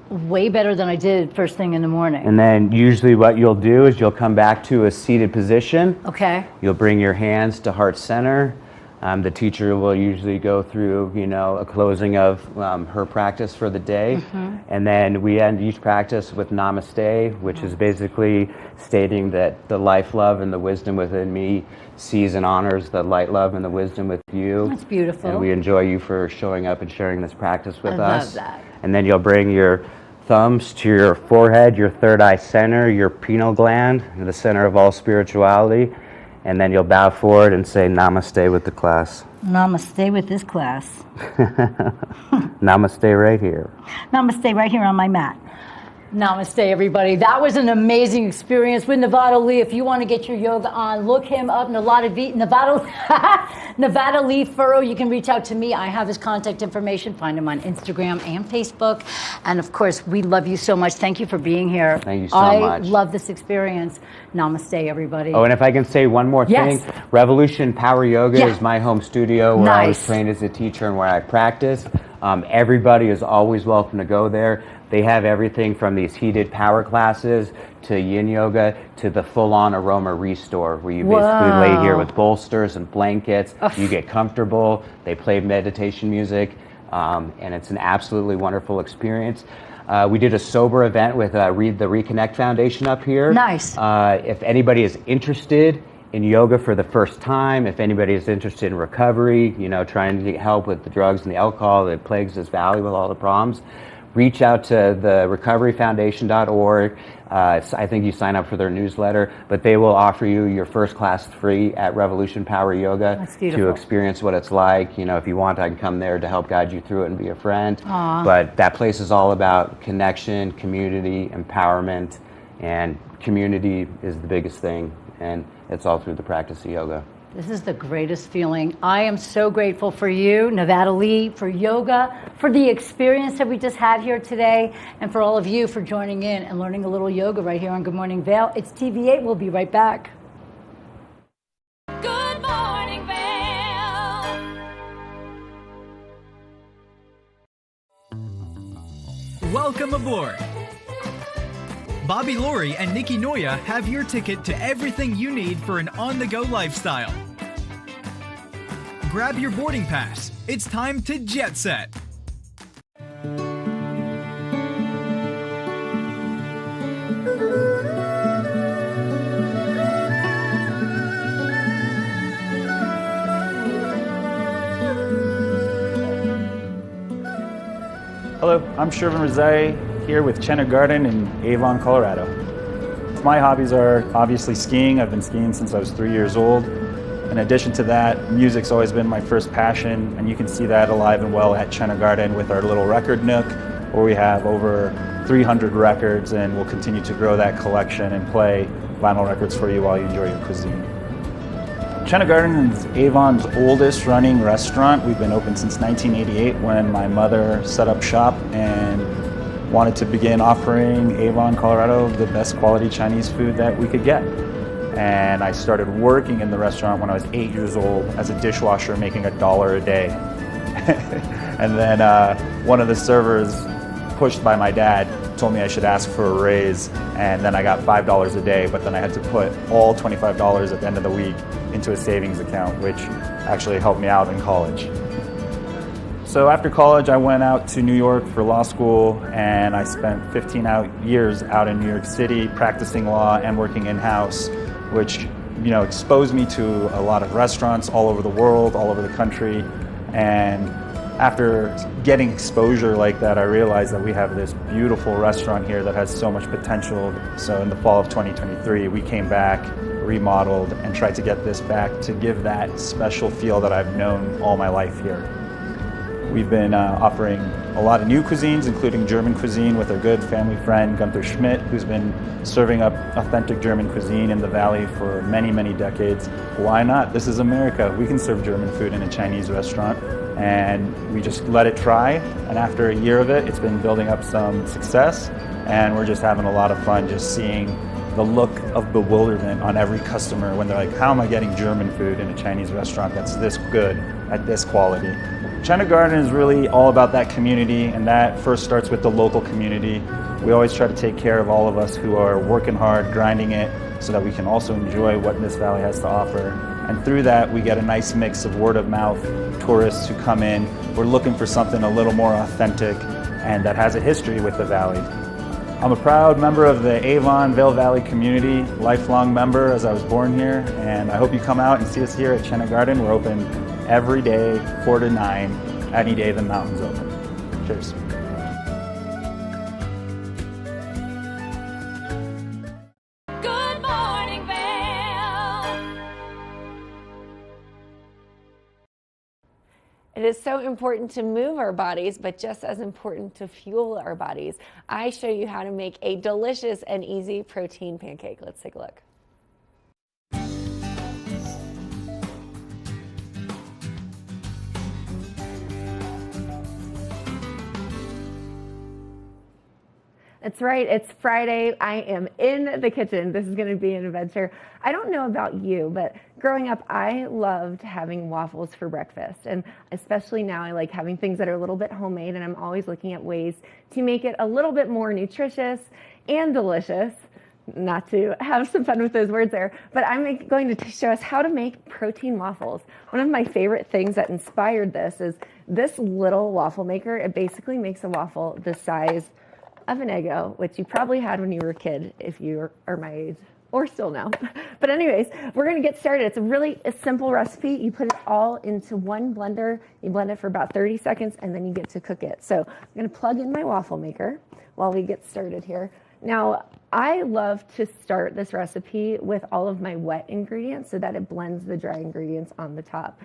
way better than I did first thing in the morning. And then usually what you'll do is you'll come back to a seated position. Okay. You'll bring your hands to heart center. The teacher will usually go through, a closing of her practice for the day. Mm-hmm. And then we end each practice with Namaste, which is basically stating that the life, love, and the wisdom within me sees and honors the light, love, and the wisdom with you. That's beautiful. And we enjoy you for showing up and sharing this practice with us. Love that. And then you'll bring your thumbs to your forehead, your third eye center, your pineal gland, the center of all spirituality. And then you'll bow forward and say Namaste with the class. Namaste with this class. Namaste right here. Namaste right here on my mat. Namaste, everybody. That was an amazing experience with Nevada Lee. If you want to get your yoga on, look him up. Nevada Lee Furrow. You can reach out to me. I have his contact information. Find him on Instagram and Facebook. And of course, we love you so much. Thank you for being here. Thank you so much. I love this experience. Namaste, everybody. Oh, and if I can say one more Yes. thing, Revolution Power Yoga is my home studio where I was Nice. trained as a teacher and where I practice. Everybody is always welcome to go there. They have everything from these heated power classes to yin yoga to the full-on aroma restore, where you basically lay here with bolsters and blankets. You get comfortable. They play meditation music, and it's an absolutely wonderful experience. We did a sober event with the Reconnect Foundation up here. Nice. If anybody is interested in yoga for the first time, if anybody is interested in recovery, trying to get help with the drugs and the alcohol that plagues this valley with all the problems, reach out to the recoveryfoundation.org. I think you sign up for their newsletter, but they will offer you your first class free at Revolution Power Yoga to experience what it's like. If you want, I can come there to help guide you through it and be a friend. Aww. But that place is all about connection, community, empowerment, and community is the biggest thing. And it's all through the practice of yoga. This is the greatest feeling. I am so grateful for you, Nevada Lee, for yoga, for the experience that we just had here today, and for all of you for joining in and learning a little yoga right here on Good Morning Vail. It's TV8. We'll be right back. Good Morning Vail. Welcome aboard. Bobby Laurie and Nikki Noya have your ticket to everything you need for an on-the-go lifestyle. Grab your boarding pass. It's time to jet set. Hello, I'm Shervin Rezai here with Chenna Garden in Avon, Colorado. My hobbies are obviously skiing. I've been skiing since I was 3 years old. In addition to that, music's always been my first passion, and you can see that alive and well at Chenna Garden with our little record nook, where we have over 300 records, and we'll continue to grow that collection and play vinyl records for you while you enjoy your cuisine. Chenna Garden is Avon's oldest running restaurant. We've been open since 1988 when my mother set up shop and wanted to begin offering Avon, Colorado, the best quality Chinese food that we could get. And I started working in the restaurant when I was 8 years old as a dishwasher, making $1 a day. And then one of the servers, pushed by my dad, told me I should ask for a raise, and then I got $5 a day, but then I had to put all $25 at the end of the week into a savings account, which actually helped me out in college. So after college, I went out to New York for law school, and I spent 15 years out in New York City practicing law and working in-house, which exposed me to a lot of restaurants all over the world, all over the country. And after getting exposure like that, I realized that we have this beautiful restaurant here that has so much potential. So in the fall of 2023, we came back, remodeled, and tried to get this back to give that special feel that I've known all my life here. We've been offering a lot of new cuisines, including German cuisine with our good family friend Gunther Schmidt, who's been serving up authentic German cuisine in the Valley for many, many decades. Why not? This is America. We can serve German food in a Chinese restaurant. And we just let it try. And after a year of it, it's been building up some success. And we're just having a lot of fun just seeing the look of bewilderment on every customer when they're like, how am I getting German food in a Chinese restaurant that's this good at this quality? Chenna Garden is really all about that community, and that first starts with the local community. We always try to take care of all of us who are working hard, grinding it, so that we can also enjoy what this valley has to offer. And through that, we get a nice mix of word of mouth, tourists who come in. We're looking for something a little more authentic and that has a history with the valley. I'm a proud member of the Avon Vail Valley community, lifelong member as I was born here, and I hope you come out and see us here at Chenna Garden. We're open every day, 4 to 9, any day the mountain's open. Cheers. Good Morning Vail. It is so important to move our bodies, but just as important to fuel our bodies. I show you how to make a delicious and easy protein pancake. Let's take a look. That's right. It's Friday. I am in the kitchen. This is going to be an adventure. I don't know about you, but growing up, I loved having waffles for breakfast. And especially now, I like having things that are a little bit homemade. And I'm always looking at ways to make it a little bit more nutritious and delicious. Not to have some fun with those words there, but I'm going to show us how to make protein waffles. One of my favorite things that inspired this is this little waffle maker. It basically makes a waffle the size of an Eggo, which you probably had when you were a kid if you are my age, or still now. But anyways, we're going to get started. It's a simple recipe. You put it all into one blender. You blend it for about 30 seconds, and then you get to cook it. So I'm going to plug in my waffle maker while we get started here. Now, I love to start this recipe with all of my wet ingredients so that it blends the dry ingredients on the top.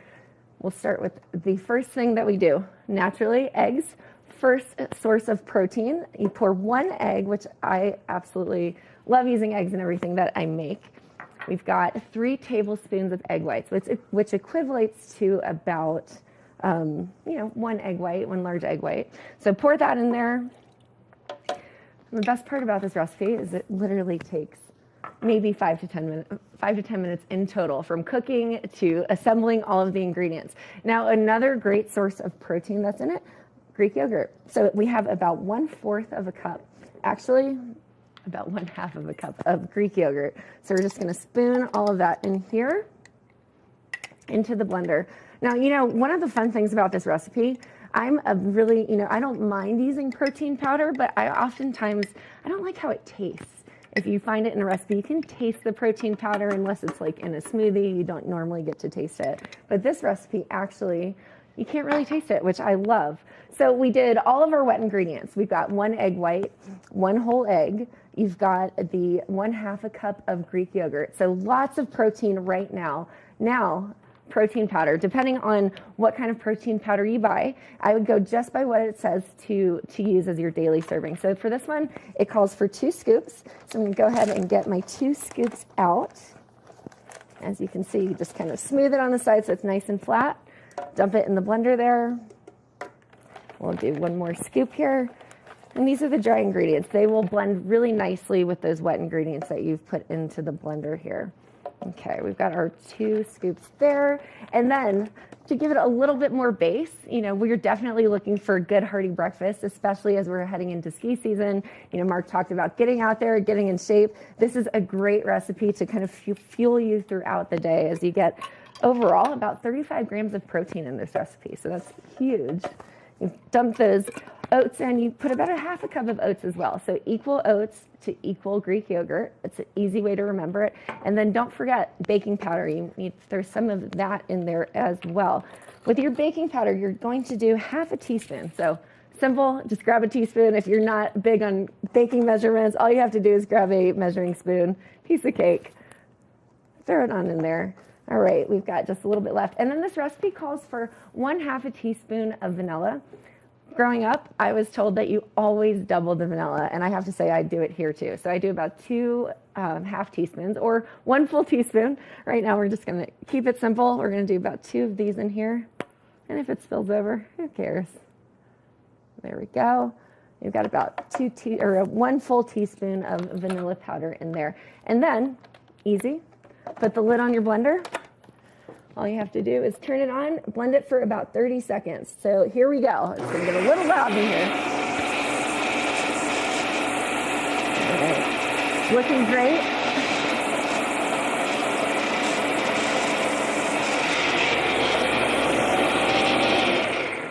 We'll start with the first thing that we do. Naturally, eggs. First source of protein. You pour 1 egg, which I absolutely love using eggs in everything that I make. We've got 3 tablespoons of egg whites, which equivalates to about 1 egg white, 1 large egg white. So pour that in there. And the best part about this recipe is it literally takes maybe 5 to 10 minutes in total, from cooking to assembling all of the ingredients. Now, another great source of protein that's in it, Greek yogurt. So we have about 1/4 of a cup, actually about 1/2 of a cup of Greek yogurt. So we're just going to spoon all of that in here into the blender. Now, one of the fun things about this recipe, I'm a really, I don't mind using protein powder, but I don't like how it tastes. If you find it in a recipe, you can taste the protein powder unless it's like in a smoothie. You don't normally get to taste it. But this recipe, actually, you can't really taste it, which I love. So we did all of our wet ingredients. We've got 1 egg white, 1 whole egg. You've got the 1/2 a cup of Greek yogurt. So lots of protein right now. Now, protein powder, depending on what kind of protein powder you buy, I would go just by what it says to use as your daily serving. So for this one, it calls for 2 scoops. So I'm going to go ahead and get my 2 scoops out. As you can see, you just kind of smooth it on the side so it's nice and flat. Dump it in the blender there. We'll do 1 more scoop here. And these are the dry ingredients. They will blend really nicely with those wet ingredients that you've put into the blender here. Okay, we've got our 2 scoops there. And then to give it a little bit more base, we're definitely looking for a good hearty breakfast, especially as we're heading into ski season. Mark talked about getting out there, getting in shape. This is a great recipe to kind of fuel you throughout the day as you get overall about 35 grams of protein in this recipe. So that's huge. You dump those oats in. You put about 1/2 a cup of oats as well. So equal oats to equal Greek yogurt. It's an easy way to remember it. And then don't forget baking powder. There's some of that in there as well. With your baking powder, you're going to do 1/2 teaspoon. So simple, just grab a teaspoon. If you're not big on baking measurements, all you have to do is grab a measuring spoon, piece of cake, throw it on in there. All right, we've got just a little bit left. And then this recipe calls for 1/2 a teaspoon of vanilla. Growing up, I was told that you always double the vanilla, and I have to say I do it here too. So I do about 2 half teaspoons or 1 full teaspoon. Right now we're just gonna keep it simple. We're gonna do about 2 of these in here. And if it spills over, who cares? There we go. You've got about 1 full teaspoon of vanilla powder in there. And then, easy, put the lid on your blender. All you have to do is turn it on, blend it for about 30 seconds. So here we go. It's going to get a little loud in here. All right. Looking great.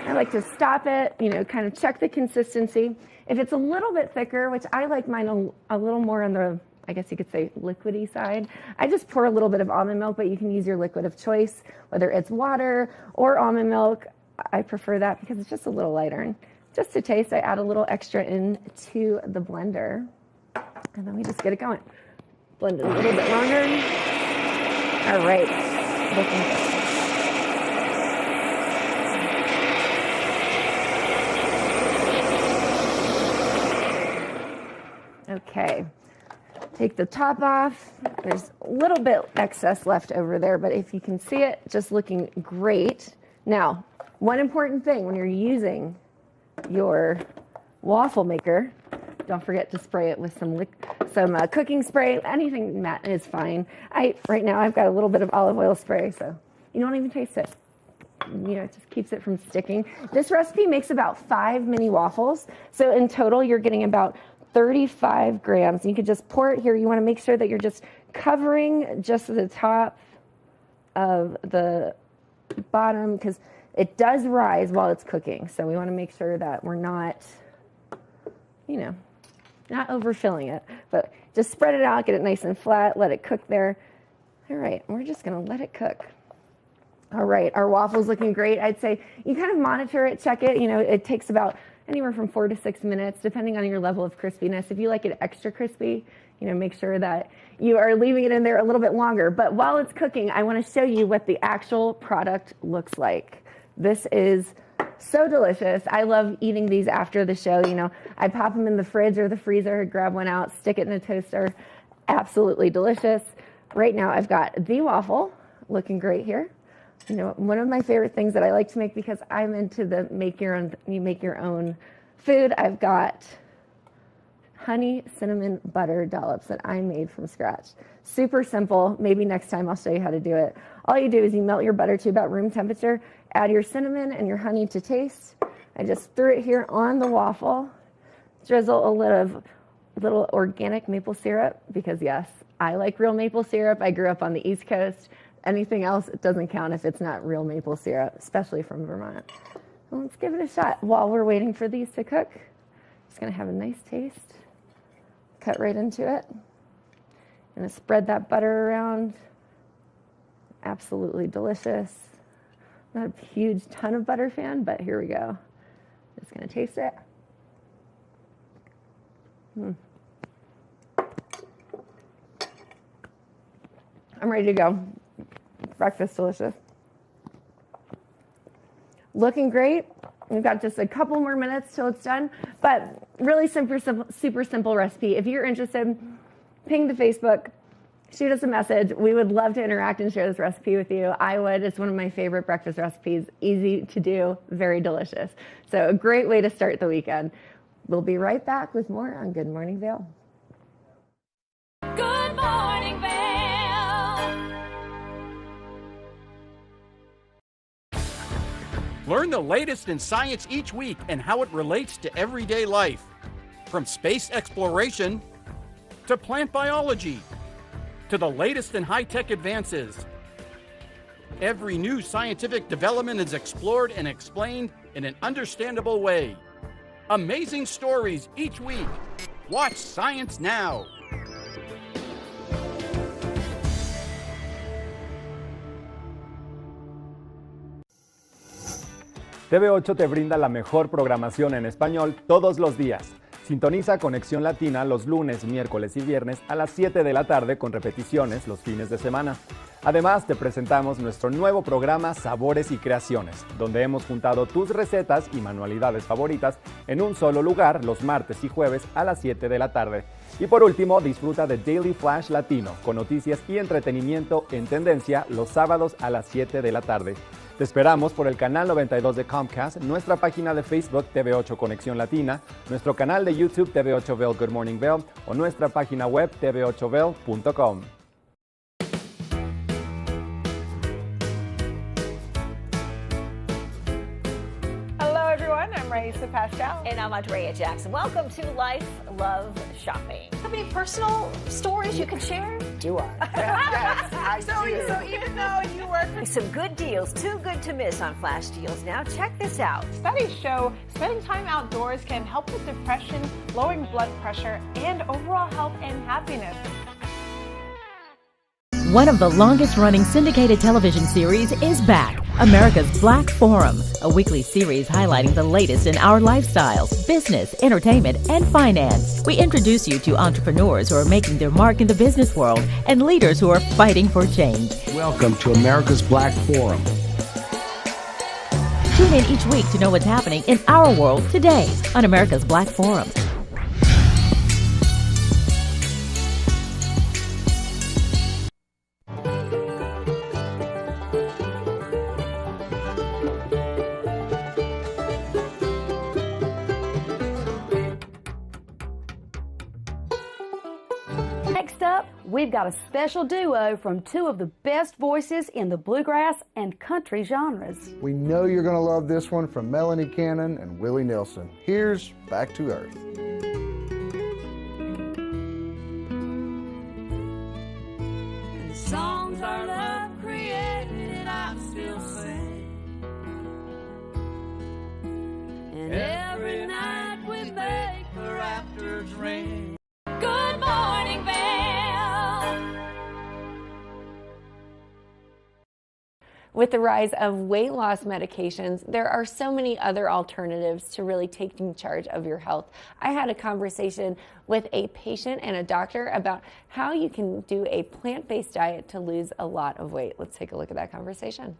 I like to stop it, kind of check the consistency. If it's a little bit thicker, which I like mine a little more on the, I guess you could say, liquidy side, I just pour a little bit of almond milk, but you can use your liquid of choice, whether it's water or almond milk. I prefer that because it's just a little lighter. And just to taste, I add a little extra into the blender, and then we just get it going. Blend it a little bit longer. All right, looking good. Okay, take the top off. There's a little bit excess left over there, but if you can see it, just looking great. Now, one important thing when you're using your waffle maker, Don't forget to spray it with some cooking spray. Anything matte is fine. Right now I've got a little bit of olive oil spray, so you don't even taste it. It just keeps it from sticking. This recipe makes about 5 mini waffles. So in total, you're getting about 35 grams. You could just pour it here. You want to make sure that you're just covering just the top of the bottom because it does rise while it's cooking. So we want to make sure that we're not, not overfilling it. But just spread it out, get it nice and flat, let it cook there. All right, we're just going to let it cook. All right, our waffle's looking great. I'd say you kind of monitor it, check it. It takes about anywhere from 4 to 6 minutes, depending on your level of crispiness. If you like it extra crispy, make sure that you are leaving it in there a little bit longer. But while it's cooking, I want to show you what the actual product looks like. This is so delicious. I love eating these after the show. I pop them in the fridge or the freezer, grab one out, stick it in a toaster. Absolutely delicious. Right now, I've got the waffle looking great here. One of my favorite things that I like to make because I'm into the make your own food. I've got honey cinnamon butter dollops that I made from scratch. Super simple. Maybe next time I'll show you how to do it. All you do is you melt your butter to about room temperature, add your cinnamon and your honey to taste. I just threw it here on the waffle. Drizzle a little organic maple syrup because yes, I like real maple syrup. I grew up on the East Coast. Anything else, it doesn't count if it's not real maple syrup, especially from Vermont. Well, let's give it a shot. While we're waiting for these to cook, it's going to have a nice taste. Cut right into it. Going to spread that butter around. Absolutely delicious. Not a huge ton of butter fan, but here we go. Just going to taste it. I'm ready to go. Breakfast delicious. Looking great. We've got just a couple more minutes till it's done, but really super simple recipe. If you're interested, ping the Facebook, shoot us a message. We would love to interact and share this recipe with you. I would. It's one of my favorite breakfast recipes. Easy to do, very delicious. So a great way to start the weekend. We'll be right back with more on Good Morning Vail. Good Morning Vail. Learn the latest in science each week and how it relates to everyday life. From space exploration to plant biology to the latest in high-tech advances. Every new scientific development is explored and explained in an understandable way. Amazing stories each week. Watch Science Now. TV8 te brinda la mejor programación en español todos los días. Sintoniza Conexión Latina los lunes, miércoles y viernes a las 7 de la tarde con repeticiones los fines de semana. Además, te presentamos nuestro nuevo programa Sabores y Creaciones, donde hemos juntado tus recetas y manualidades favoritas en un solo lugar los martes y jueves a las 7 de la tarde. Y por último, disfruta de Daily Flash Latino, con noticias y entretenimiento en tendencia los sábados a las 7 de la tarde. Te esperamos por el canal 92 de Comcast, nuestra página de Facebook TV8 Conexión Latina, nuestro canal de YouTube TV8 Vail Good Morning Vail o nuestra página web tv8vail.com. Hello everyone, I'm Raisa Pascal. And I'm Andrea Jackson. Welcome to Life, Love, Shopping. Have any personal stories you can share? Do I? Yes, I do. So even though you work for some good deals, too good to miss on Flash Deals now. Check this out. Studies show spending time outdoors can help with depression, lowering blood pressure, and overall health and happiness. One of the longest-running syndicated television series is back, America's Black Forum, a weekly series highlighting the latest in our lifestyles, business, entertainment, and finance. We introduce you to entrepreneurs who are making their mark in the business world and leaders who are fighting for change. Welcome to America's Black Forum. Tune in each week to know what's happening in our world today on America's Black Forum. Next up, we've got a special duo from two of the best voices in the bluegrass and country genres. We know you're going to love this one from Melanie Cannon and Willie Nelson. Here's Back to Earth. Songs our love created, I still sing. And every night we make the rafters ring. Good morning, Vail. With the rise of weight loss medications, there are so many other alternatives to really taking charge of your health. I had a conversation with a patient and a doctor about how you can do a plant-based diet to lose a lot of weight. Let's take a look at that conversation.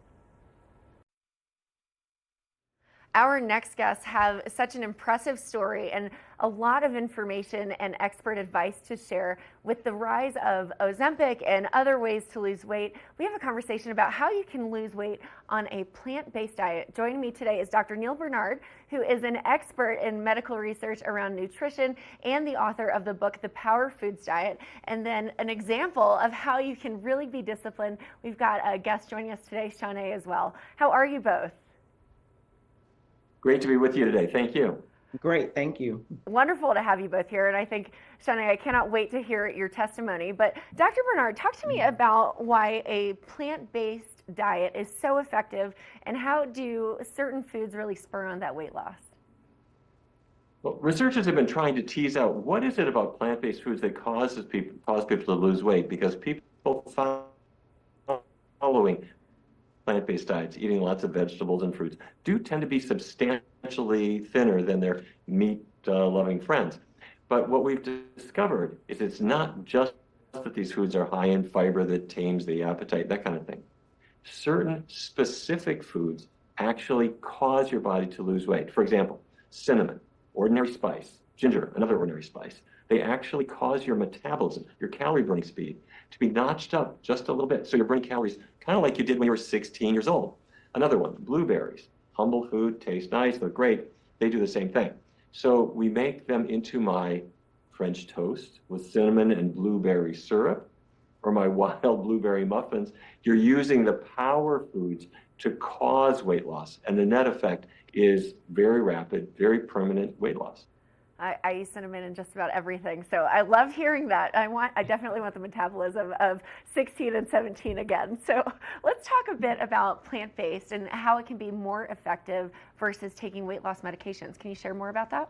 Our next guests have such an impressive story and a lot of information and expert advice to share. With the rise of Ozempic and other ways to lose weight, we have a conversation about how you can lose weight on a plant-based diet. Joining me today is Dr. Neil Bernard, who is an expert in medical research around nutrition and the author of the book, The Power Foods Diet, and then an example of how you can really be disciplined. We've got a guest joining us today, Shanae, as well. How are you both? Great to be with you today. Thank you. Great. Thank you. Wonderful to have you both here. And I think, Shanae, I cannot wait to hear your testimony. But Dr. Bernard, talk to me about why a plant-based diet is so effective and how do certain foods really spur on that weight loss? Well, researchers have been trying to tease out what is it about plant-based foods that cause people to lose weight, because people following plant-based diets, eating lots of vegetables and fruits, do tend to be substantially thinner than their meat-loving friends. But what we've discovered is it's not just that these foods are high in fiber that tames the appetite, that kind of thing. Certain specific foods actually cause your body to lose weight. For example, cinnamon, ordinary spice, ginger, another ordinary spice. They actually cause your metabolism, your calorie burning speed, to be notched up just a little bit. So you're burning calories kind of like you did when you were 16 years old. Another one, blueberries. Humble food, taste nice, look great. They do the same thing. So we make them into my French toast with cinnamon and blueberry syrup, or my wild blueberry muffins. You're using the power foods to cause weight loss. And the net effect is very rapid, very permanent weight loss. I use cinnamon in just about everything, so I love hearing that. I definitely want the metabolism of 16 and 17 again. So let's talk a bit about plant-based and how it can be more effective versus taking weight loss medications. Can you share more about that?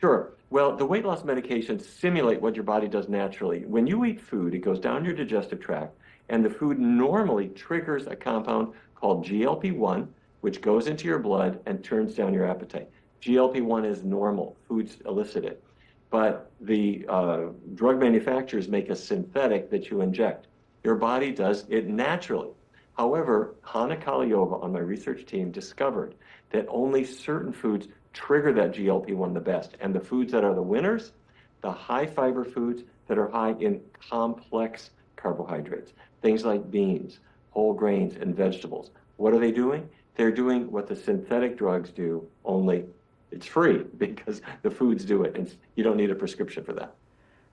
Sure. Well, the weight loss medications simulate what your body does naturally. When you eat food, it goes down your digestive tract, and the food normally triggers a compound called GLP-1, which goes into your blood and turns down your appetite. GLP-1 is normal, foods elicit it. But the drug manufacturers make a synthetic that you inject. Your body does it naturally. However, Hana Kaliova on my research team discovered that only certain foods trigger that GLP-1 the best. And the foods that are the winners, the high fiber foods that are high in complex carbohydrates, things like beans, whole grains, and vegetables. What are they doing? They're doing what the synthetic drugs do, only it's free because the foods do it, and you don't need a prescription for that.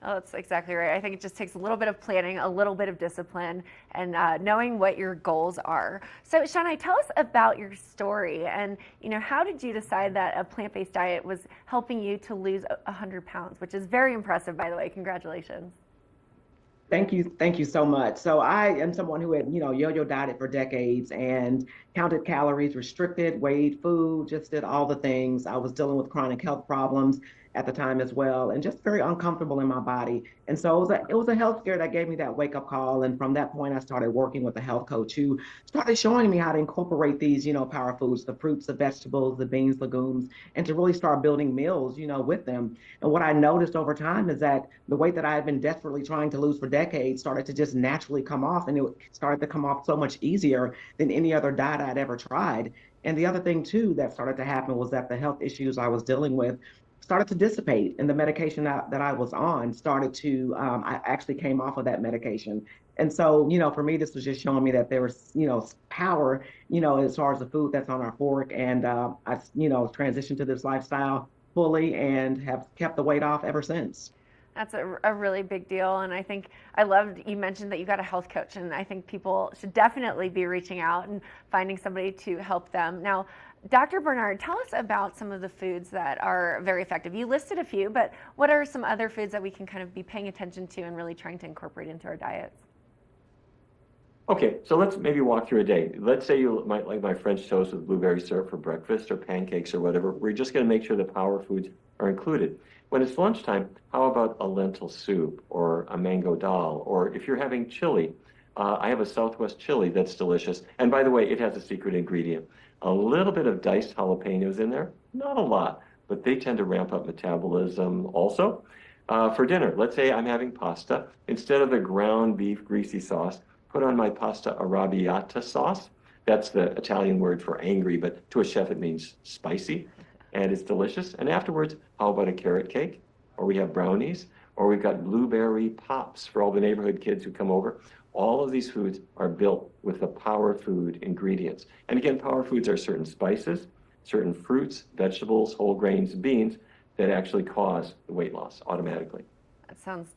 Oh, that's exactly right. I think it just takes a little bit of planning, a little bit of discipline, and knowing what your goals are. So, Shanae, tell us about your story, and how did you decide that a plant-based diet was helping you to lose 100 pounds, which is very impressive, by the way. Congratulations. Thank you so much. So I am someone who had, yo-yo dieted for decades and counted calories, restricted, weighed food, just did all the things. I was dealing with chronic health problems at the time as well, and just very uncomfortable in my body. And so it was a health scare that gave me that wake-up call. And from that point, I started working with a health coach who started showing me how to incorporate these, power foods, the fruits, the vegetables, the beans, legumes, and to really start building meals, with them. And what I noticed over time is that the weight that I had been desperately trying to lose for decades started to just naturally come off, and it started to come off so much easier than any other diet I'd ever tried. And the other thing, too, that started to happen was that the health issues I was dealing with started to dissipate, and the medication that I was on started to, I actually came off of that medication. And so, for me, this was just showing me that there was, power, as far as the food that's on our fork. And I, transitioned to this lifestyle fully and have kept the weight off ever since. That's a really big deal, and I think I loved you mentioned that you got a health coach, and I think people should definitely be reaching out and finding somebody to help them. Now, Dr. Bernard, tell us about some of the foods that are very effective. You listed a few, but what are some other foods that we can kind of be paying attention to and really trying to incorporate into our diets? Okay, so let's maybe walk through a day. Let's say you might like my French toast with blueberry syrup for breakfast or pancakes or whatever. We're just going to make sure the power foods are included. When it's lunchtime, how about a lentil soup or a mango dal? Or if you're having chili, I have a Southwest chili that's delicious. And by the way, it has a secret ingredient. A little bit of diced jalapenos in there, not a lot, but they tend to ramp up metabolism also. For dinner, let's say I'm having pasta. Instead of the ground beef greasy sauce, put on my pasta arrabbiata sauce. That's the Italian word for angry, but to a chef it means spicy. And it's delicious. And afterwards, how about a carrot cake? Or we have brownies, or we've got blueberry pops for all the neighborhood kids who come over. All of these foods are built with the power food ingredients. And again, power foods are certain spices, certain fruits, vegetables, whole grains, beans that actually cause the weight loss automatically. That sounds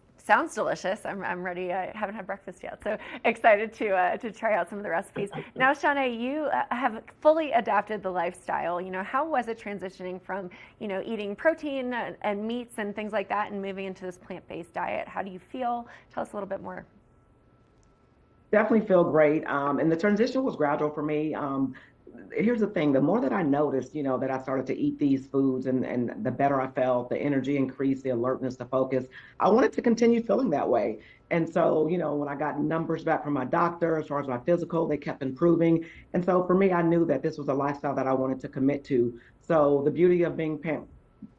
delicious. I'm ready. I haven't had breakfast yet, so excited to try out some of the recipes. Now, Shanae, you have fully adapted the lifestyle. How was it transitioning from, eating protein and meats and things like that and moving into this plant-based diet? How do you feel? Tell us a little bit more. Definitely feel great. And the transition was gradual for me. Here's the thing, the more that I noticed, that I started to eat these foods and the better I felt, the energy increased, the alertness, the focus, I wanted to continue feeling that way. And so, when I got numbers back from my doctor, as far as my physical, they kept improving. And so for me, I knew that this was a lifestyle that I wanted to commit to. So the beauty of being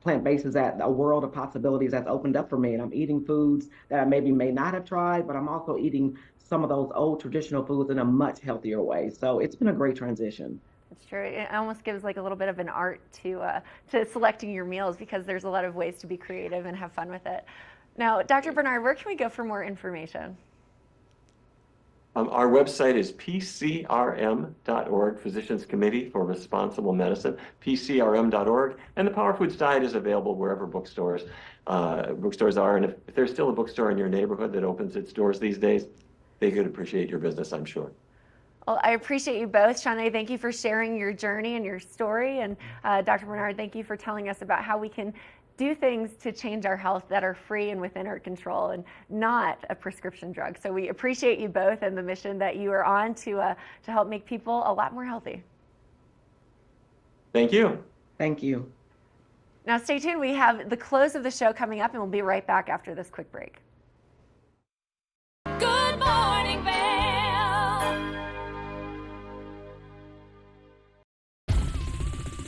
plant-based is that a world of possibilities that's opened up for me. And I'm eating foods that I maybe may not have tried, but I'm also eating some of those old traditional foods in a much healthier way. So it's been a great transition. It's true. It almost gives like a little bit of an art to selecting your meals because there's a lot of ways to be creative and have fun with it. Now, Dr. Bernard, where can we go for more information? Our website is pcrm.org, Physicians Committee for Responsible Medicine, pcrm.org. And the Power Foods Diet is available wherever bookstores are. And if there's still a bookstore in your neighborhood that opens its doors these days, they could appreciate your business, I'm sure. Well, I appreciate you both. Shanae, thank you for sharing your journey and your story. And Dr. Bernard, thank you for telling us about how we can do things to change our health that are free and within our control and not a prescription drug. So we appreciate you both and the mission that you are on to help make people a lot more healthy. Thank you. Thank you. Now stay tuned. We have the close of the show coming up and we'll be right back after this quick break. Good morning, Vail.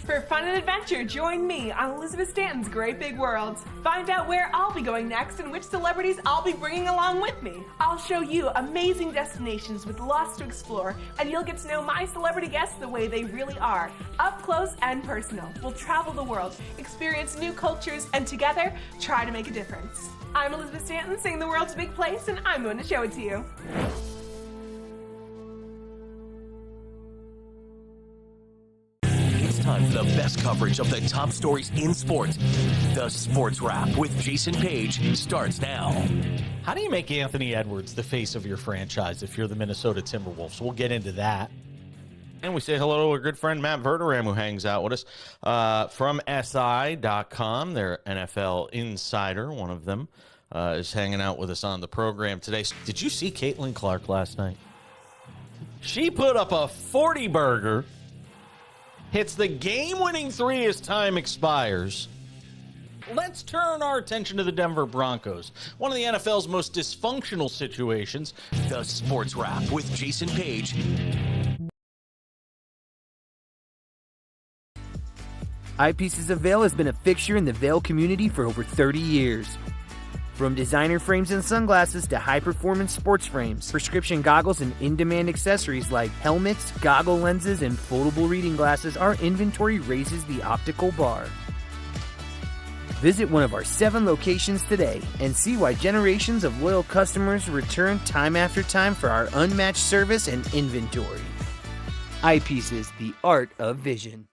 For fun and adventure, join me on Elizabeth Stanton's Great Big World. Find out where I'll be going next and which celebrities I'll be bringing along with me. I'll show you amazing destinations with lots to explore, and you'll get to know my celebrity guests the way they really are, up close and personal. We'll travel the world, experience new cultures, and together, try to make a difference. I'm Elizabeth Stanton, saying the world's a big place, and I'm going to show it to you. It's time for the best coverage of the top stories in sports. The Sports Wrap with Jason Page starts now. How do you make Anthony Edwards the face of your franchise if you're the Minnesota Timberwolves? We'll get into that. And we say hello to our good friend Matt Verderam, who hangs out with us from SI.com. Their NFL insider, one of them, is hanging out with us on the program today. Did you see Caitlin Clark last night? She put up a 40-burger, hits the game-winning three as time expires. Let's turn our attention to the Denver Broncos, one of the NFL's most dysfunctional situations. The Sports Wrap with Jason Page. Eyepieces of Vail has been a fixture in the Vail community for over 30 years. From designer frames and sunglasses to high-performance sports frames, prescription goggles, and in-demand accessories like helmets, goggle lenses, and foldable reading glasses, our inventory raises the optical bar. Visit one of our 7 locations today and see why generations of loyal customers return time after time for our unmatched service and inventory. Eyepieces, the art of vision.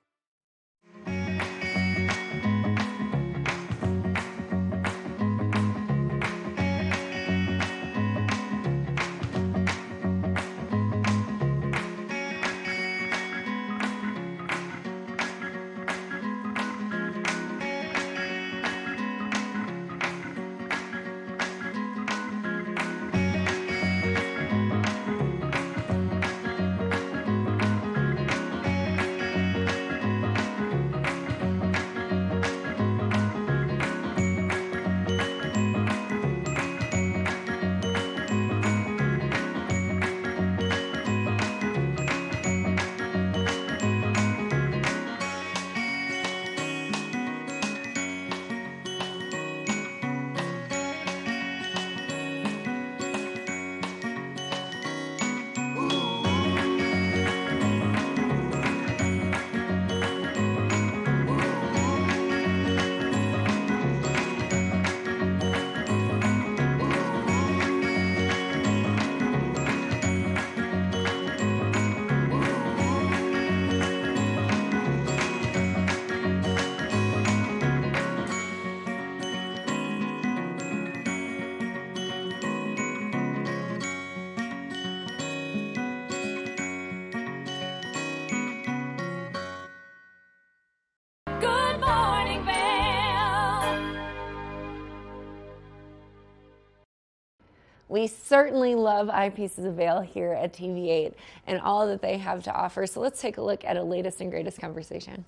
we certainly love Eyepieces of Vail here at TV8 and all that they have to offer. So let's take a look at a latest and greatest conversation.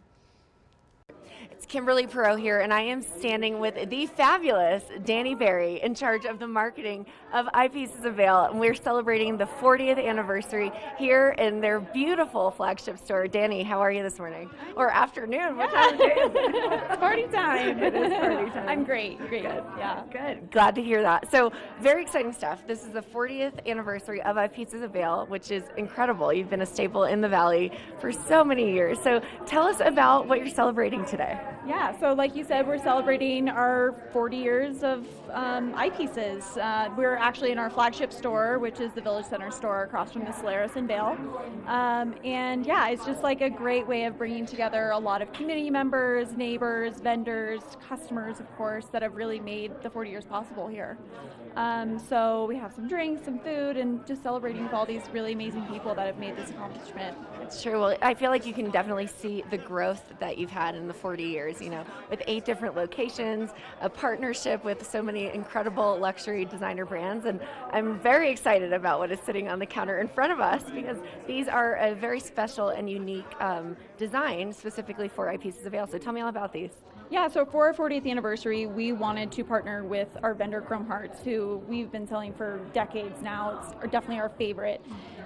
It's Kimberly Perot here, and I am standing with the fabulous Danny Berry in charge of the marketing of Eyepieces of Vail, and we're celebrating the 40th anniversary here in their beautiful flagship store. Danny, how are you this morning? Or afternoon? What time of day is it? It's party time. It is party time. I'm great. Good. Yeah. Good. Glad to hear that. So, very exciting stuff. This is the 40th anniversary of Eyepieces of Vail, which is incredible. You've been a staple in the Valley for so many years. So, tell us about what you're celebrating today. Yeah, so like you said, we're celebrating our 40 years of eyepieces. We're actually in our flagship store, which is the Village Center store across from the Solaris in Vail. And yeah, it's just like a great way of bringing together a lot of community members, neighbors, vendors, customers, of course, that have really made the 40 years possible here. So we have some drinks, some food, and just celebrating with all these really amazing people that have made this accomplishment. It's true. Well, I feel like you can definitely see the growth that you've had in the 40 years, you know, with 8 different locations, a partnership with so many incredible luxury designer brands. And I'm very excited about what is sitting on the counter in front of us, because these are a very special and unique design specifically for Eyepieces of Vail. So tell me all about these. Yeah, so for our 40th anniversary, we wanted to partner with our vendor Chrome Hearts, who we've been selling for decades now. It's definitely our favorite.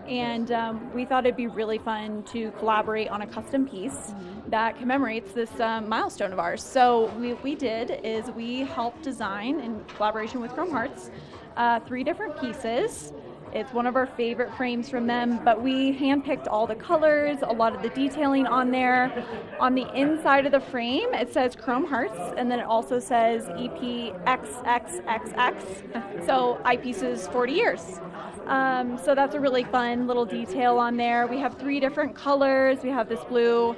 And we thought it'd be really fun to collaborate on a custom piece that commemorates this milestone of ours. So what we did is we helped design, in collaboration with Chrome Hearts, 3 different pieces. It's one of our favorite frames from them, but we handpicked all the colors, a lot of the detailing on there. On the inside of the frame, it says Chrome Hearts, and then it also says EPXXXX, so Eyepieces 40 years. So that's a really fun little detail on there. We have 3 different colors. We have this blue,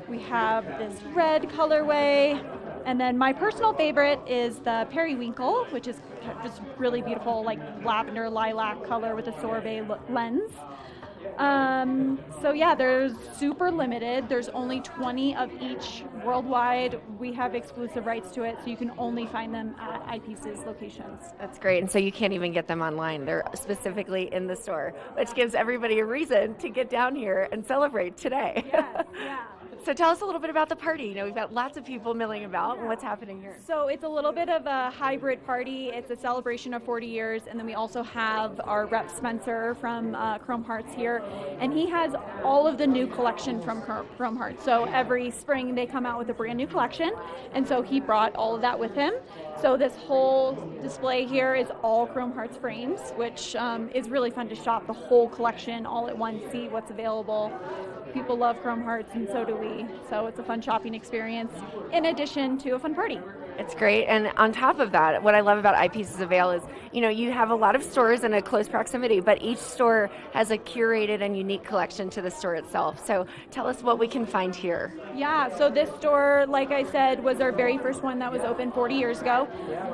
we have this red colorway, and then my personal favorite is the periwinkle, which is just really beautiful, like lavender lilac color with a sorbet lens. So yeah, they're super limited. There's only 20 of each worldwide. We have exclusive rights to it, so you can only find them at Eyepieces locations. That's great. And so you can't even get them online. They're specifically in the store, which gives everybody a reason to get down here and celebrate today. Yeah. So tell us a little bit about the party. You know, we've got lots of people milling about, and what's happening here? So it's a little bit of a hybrid party. It's a celebration of 40 years, and then we also have our rep Spencer from Chrome Hearts here, and he has all of the new collection from Chrome Hearts. So every spring they come out with a brand new collection, and so he brought all of that with him. So this whole display here is all Chrome Hearts frames, which is really fun to shop the whole collection all at once, see what's available. People love Chrome Hearts, and so do we. So it's a fun shopping experience in addition to a fun party. It's great. And on top of that, what I love about Eyepieces of Vail is, you know, you have a lot of stores in a close proximity, but each store has a curated and unique collection to the store itself. So tell us what we can find here. Yeah, so this store, like I said, was our very first one that was open 40 years ago.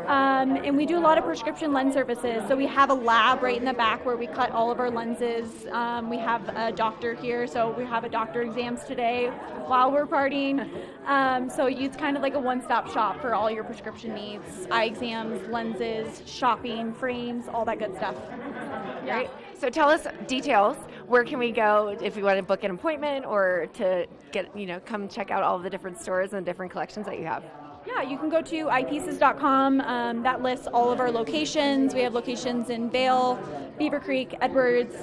And we do a lot of prescription lens services. So we have a lab right in the back where we cut all of our lenses. We have a doctor here, so we have a doctor exams today while we're partying. So it's kind of like a one-stop shop for all your prescription needs, eye exams, lenses, shopping, frames, all that good stuff. Yeah. Right. So tell us details. Where can we go if we want to book an appointment or to get, you know, come check out all of the different stores and different collections that you have? Yeah, you can go to eyepieces.com. That lists all of our locations. We have locations in Vail, Beaver Creek, Edwards.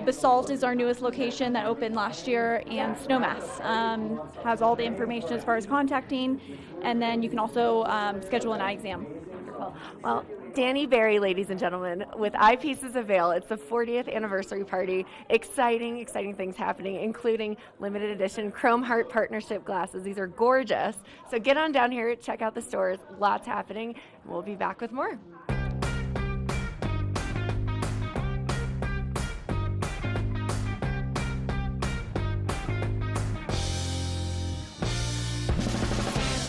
Basalt is our newest location that opened last year, and Snowmass has all the information as far as contacting. And then you can also schedule an eye exam. Wonderful. Well, Danny Berry, ladies and gentlemen, with Eyepieces of Vail. It's the 40th anniversary party. Exciting, exciting things happening, including limited edition Chrome Heart partnership glasses. These are gorgeous. So get on down here, check out the stores. Lots happening. We'll be back with more.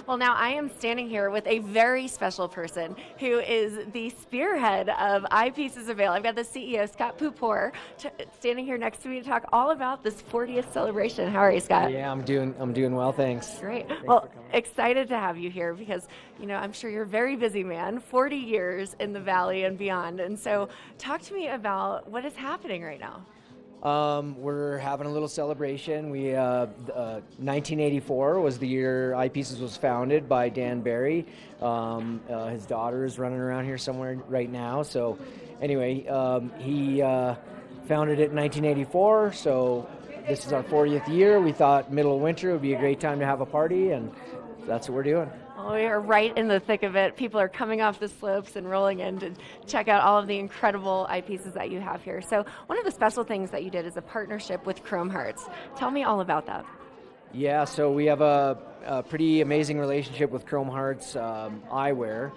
Well, now I am standing here with a very special person who is the spearhead of Eyepieces of Vail. I've got the CEO, Scott Pupor, standing here next to me to talk all about this 40th celebration. How are you, Scott? Yeah, I'm doing well, thanks. Great. Well, excited to have you here because, I'm sure you're a very busy man, 40 years in the Valley and beyond. And so talk to me about what is happening right now. We're having a little celebration. 1984 was the year Eyepieces was founded by Dan Barry. His daughter is running around here somewhere right now. So anyway, he founded it in 1984. So this is our 40th year. We thought middle of winter would be a great time to have a party, and that's what we're doing. Well, we are right in the thick of it. People are coming off the slopes and rolling in to check out all of the incredible eyepieces that you have here. So one of the special things that you did is a partnership with Chrome Hearts. Tell me all about that. Yeah, so we have a pretty amazing relationship with Chrome Hearts Eyewear.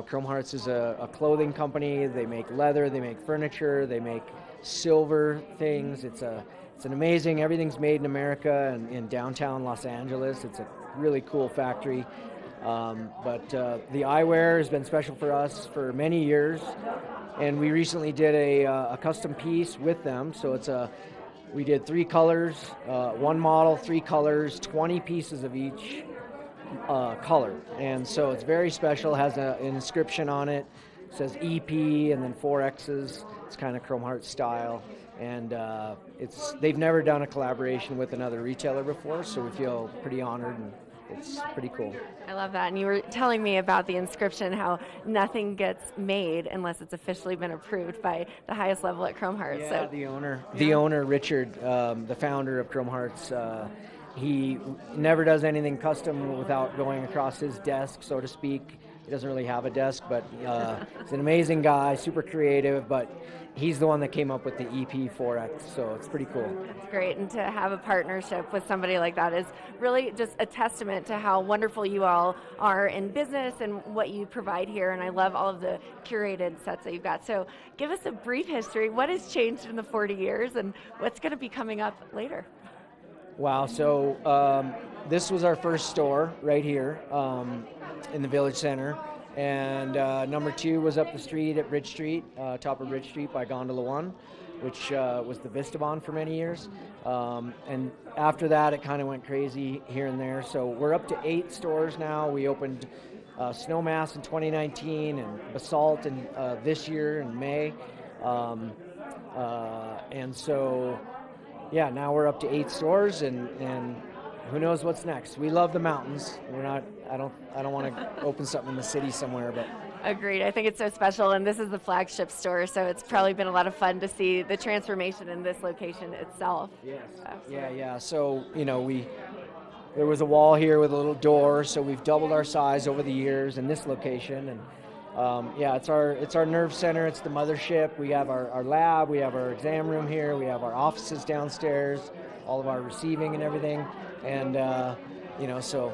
Chrome Hearts is a clothing company. They make leather, they make furniture, they make silver things. It's an amazing, everything's made in America and in downtown Los Angeles. It's a really cool factory. But the eyewear has been special for us for many years, and we recently did a custom piece with them. So we did 3 colors, one model, 3 colors, 20 pieces of each color, and so it's very special. Has an inscription on it. It says EP and then 4 X's. It's kind of Chrome Hearts style, and they've never done a collaboration with another retailer before, so we feel pretty honored. And it's pretty cool. I love that. And you were telling me about the inscription, how nothing gets made unless it's officially been approved by the highest level at Chrome Hearts. Yeah, so, the owner, Richard, the founder of Chrome Hearts, he never does anything custom without going across his desk, so to speak. He doesn't really have a desk, but he's an amazing guy, super creative, but he's the one that came up with the EP4X, so it's pretty cool. That's great, and to have a partnership with somebody like that is really just a testament to how wonderful you all are in business and what you provide here, and I love all of the curated sets that you've got. So give us a brief history. What has changed in the 40 years, and what's going to be coming up later? Wow, so this was our first store right here in the Village Center. And number 2 was up the street at Bridge Street, top of Bridge Street by Gondola 1, which was the Vistabon for many years. And after that, it kind of went crazy here and there. So we're up to 8 stores now. We opened Snowmass in 2019 and Basalt in this year in May. And so, yeah, now we're up to 8 stores, and who knows what's next. We love the mountains. I don't want to open something in the city somewhere, but agreed. I think it's so special, and this is the flagship store, so it's probably been a lot of fun to see the transformation in this location itself. Yes. Yeah. So, there was a wall here with a little door, so we've doubled our size over the years in this location, and it's our nerve center. It's the mothership. We have our lab, we have our exam room here, we have our offices downstairs, all of our receiving and everything, and so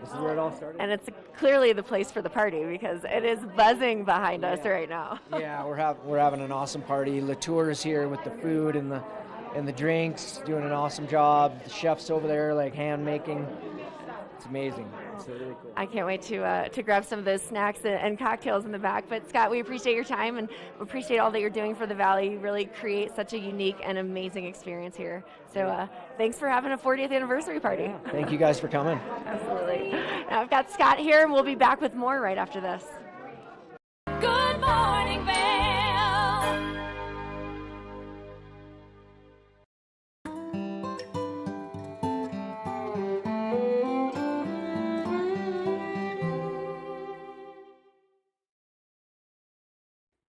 this is where it all started. And it's clearly the place for the party because it is buzzing behind us right now. Yeah, we're having an awesome party. Latour is here with the food and the drinks, doing an awesome job. The chef's over there hand making. It's amazing. It's really cool. I can't wait to grab some of those snacks and cocktails in the back. But Scott, we appreciate your time and appreciate all that you're doing for the Valley. You really create such a unique and amazing experience here. So thanks for having a 40th anniversary party. Yeah. Thank you guys for coming. Absolutely. Now I've got Scott here, and we'll be back with more right after this. Good morning, Vail.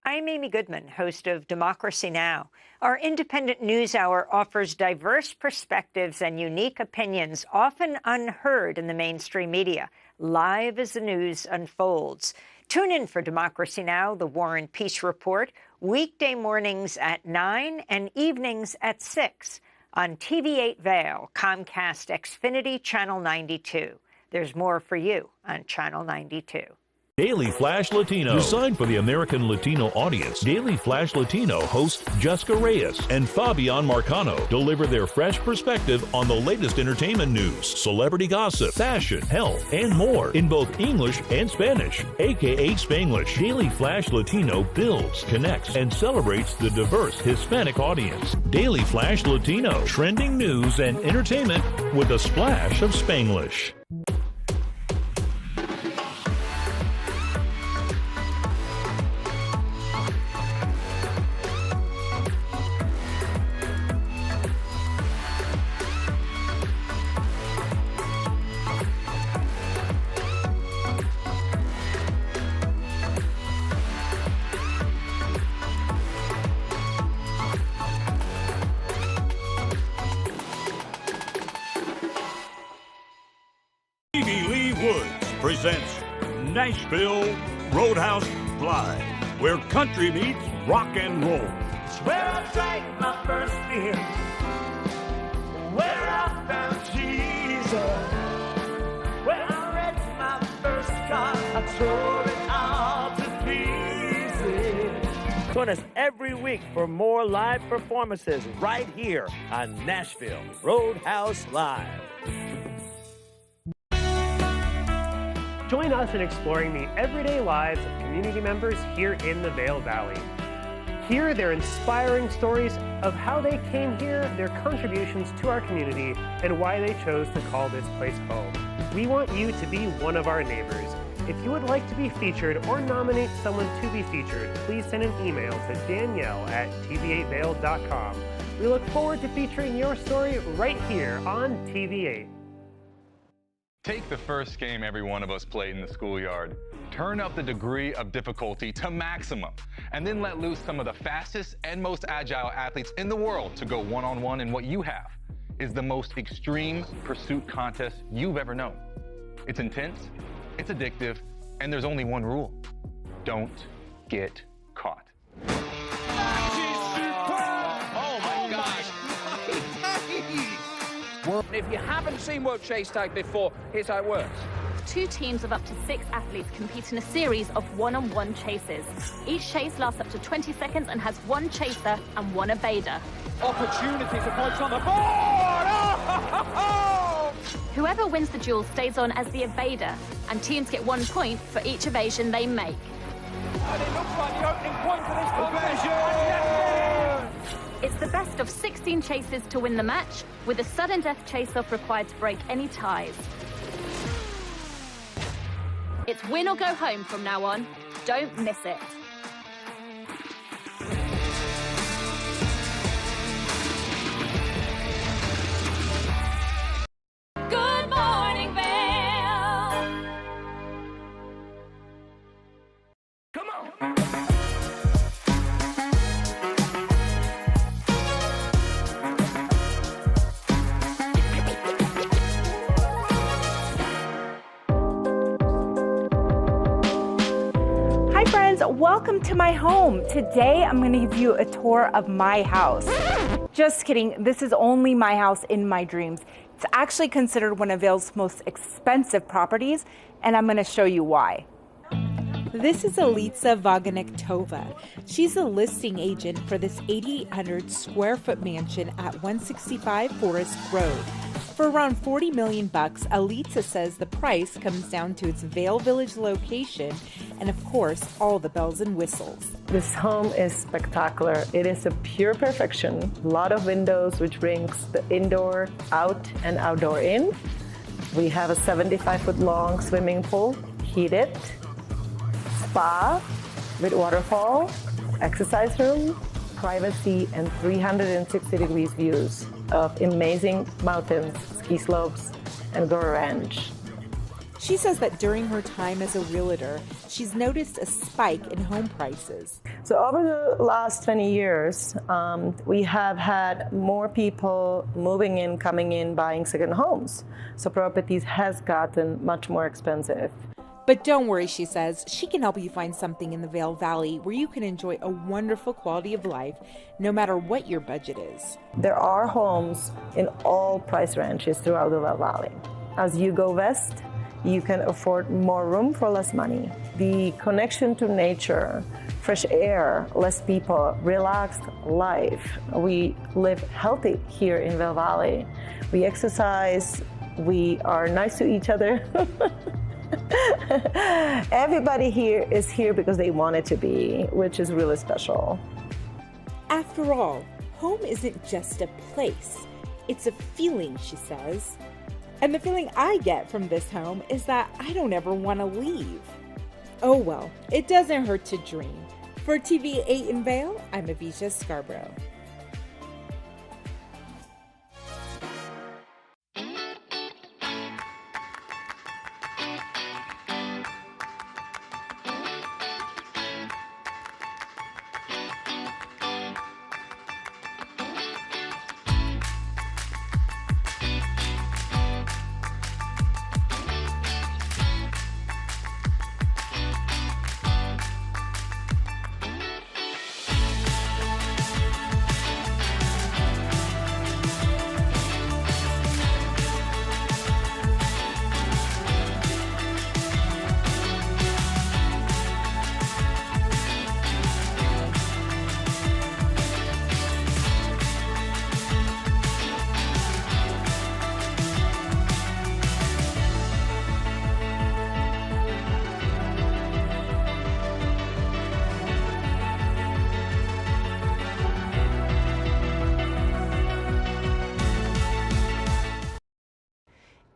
I'm Amy Goodman, host of Democracy Now! Our independent news hour offers diverse perspectives and unique opinions often unheard in the mainstream media, live as the news unfolds. Tune in for Democracy Now!, the War and Peace Report, weekday mornings at 9 and evenings at 6 on TV8 Vail, Comcast Xfinity Channel 92. There's more for you on Channel 92. Daily Flash Latino. Designed for the American Latino audience, Daily Flash Latino hosts Jessica Reyes and Fabian Marcano deliver their fresh perspective on the latest entertainment news, celebrity gossip, fashion, health, and more in both English and Spanish, aka Spanglish. Daily Flash Latino builds, connects, and celebrates the diverse Hispanic audience. Daily Flash Latino, trending news and entertainment with a splash of Spanglish. Presents Nashville Roadhouse Live, where country meets rock and roll. It's where I drank my first beer, where I found Jesus, where I wrecked my first car, I tore it all to pieces. Join us every week for more live performances right here on Nashville Roadhouse Live. Join us in exploring the everyday lives of community members here in the Vail Valley. Hear their inspiring stories of how they came here, their contributions to our community, and why they chose to call this place home. We want you to be one of our neighbors. If you would like to be featured or nominate someone to be featured, please send an email to Danielle@tv8vail.com. We look forward to featuring your story right here on TV8. Take the first game every one of us played in the schoolyard. Turn up the degree of difficulty to maximum, and then let loose some of the fastest and most agile athletes in the world to go one-on-one in what you have is the most extreme pursuit contest you've ever known. It's intense, it's addictive, and there's only one rule. Don't get caught. Oh my gosh! If you haven't seen World Chase Tag before, here's how it works. 2 teams of up to 6 athletes compete in a series of one-on-one chases. Each chase lasts up to 20 seconds and has 1 chaser and 1 evader. Opportunities of points on the board! Oh! Whoever wins the duel stays on as the evader, and teams get 1 point for each evasion they make. And it looks like the opening point for this competition. It's the best of 16 chases to win the match, with a sudden death chase-off required to break any ties. It's win or go home from now on. Don't miss it. Good morning, Vail. Come on. Hi friends, welcome to my home. Today I'm going to give you a tour of my house. Just kidding, this is only my house in my dreams. It's actually considered one of Vail's most expensive properties, and I'm going to show you why. This is Elitsa Vaganiktova. She's a listing agent for this 8,800 square foot mansion at 165 Forest Road. For around $40 million, Elitsa says the price comes down to its Vail Village location and, of course, all the bells and whistles. This home is spectacular. It is a pure perfection. A lot of windows, which brings the indoor out and outdoor in. We have a 75-foot long swimming pool, heated, spa with waterfall, exercise room, privacy, and 360 degrees views of amazing mountains, ski slopes, and Gora Ranch. She says that during her time as a realtor, she's noticed a spike in home prices. So over the last 20 years, we have had more people moving in, coming in, buying second homes. So properties has gotten much more expensive. But don't worry, she says, she can help you find something in the Vail Valley where you can enjoy a wonderful quality of life no matter what your budget is. There are homes in all price ranges throughout the Vail Valley. As you go west, you can afford more room for less money. The connection to nature, fresh air, less people, relaxed life. We live healthy here in Vail Valley. We exercise, we are nice to each other. Everybody here is here because they wanted to be, which is really special. After all, home isn't just a place, it's a feeling, she says. And the feeling I get from this home is that I don't ever want to leave. Oh well, it doesn't hurt to dream. For TV 8 in Vail, I'm Avisha Scarborough.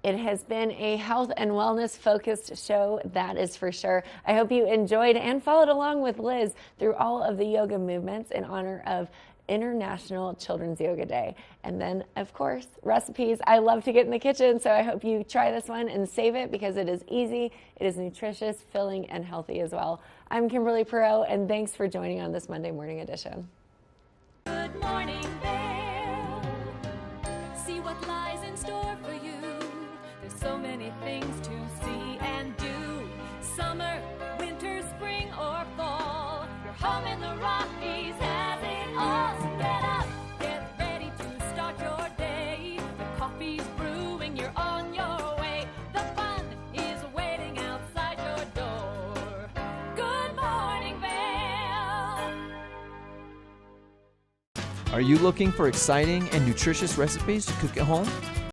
It has been a health and wellness focused show, that is for sure. I hope you enjoyed and followed along with Liz through all of the yoga movements in honor of International Children's Yoga Day. And then, of course, recipes. I love to get in the kitchen, so I hope you try this one and save it because it is easy, it is nutritious, filling, and healthy as well. I'm Kimberly Perot, and thanks for joining on this Monday morning edition. Good morning, Vail. See what lies in store for you. There's so many things to see and do. Summer, winter, spring, or fall. Your home in the Rockies has it all. So get up, get ready to start your day. The coffee's brewing, you're on your way. The fun is waiting outside your door. Good morning, Vail. Are you looking for exciting and nutritious recipes to cook at home?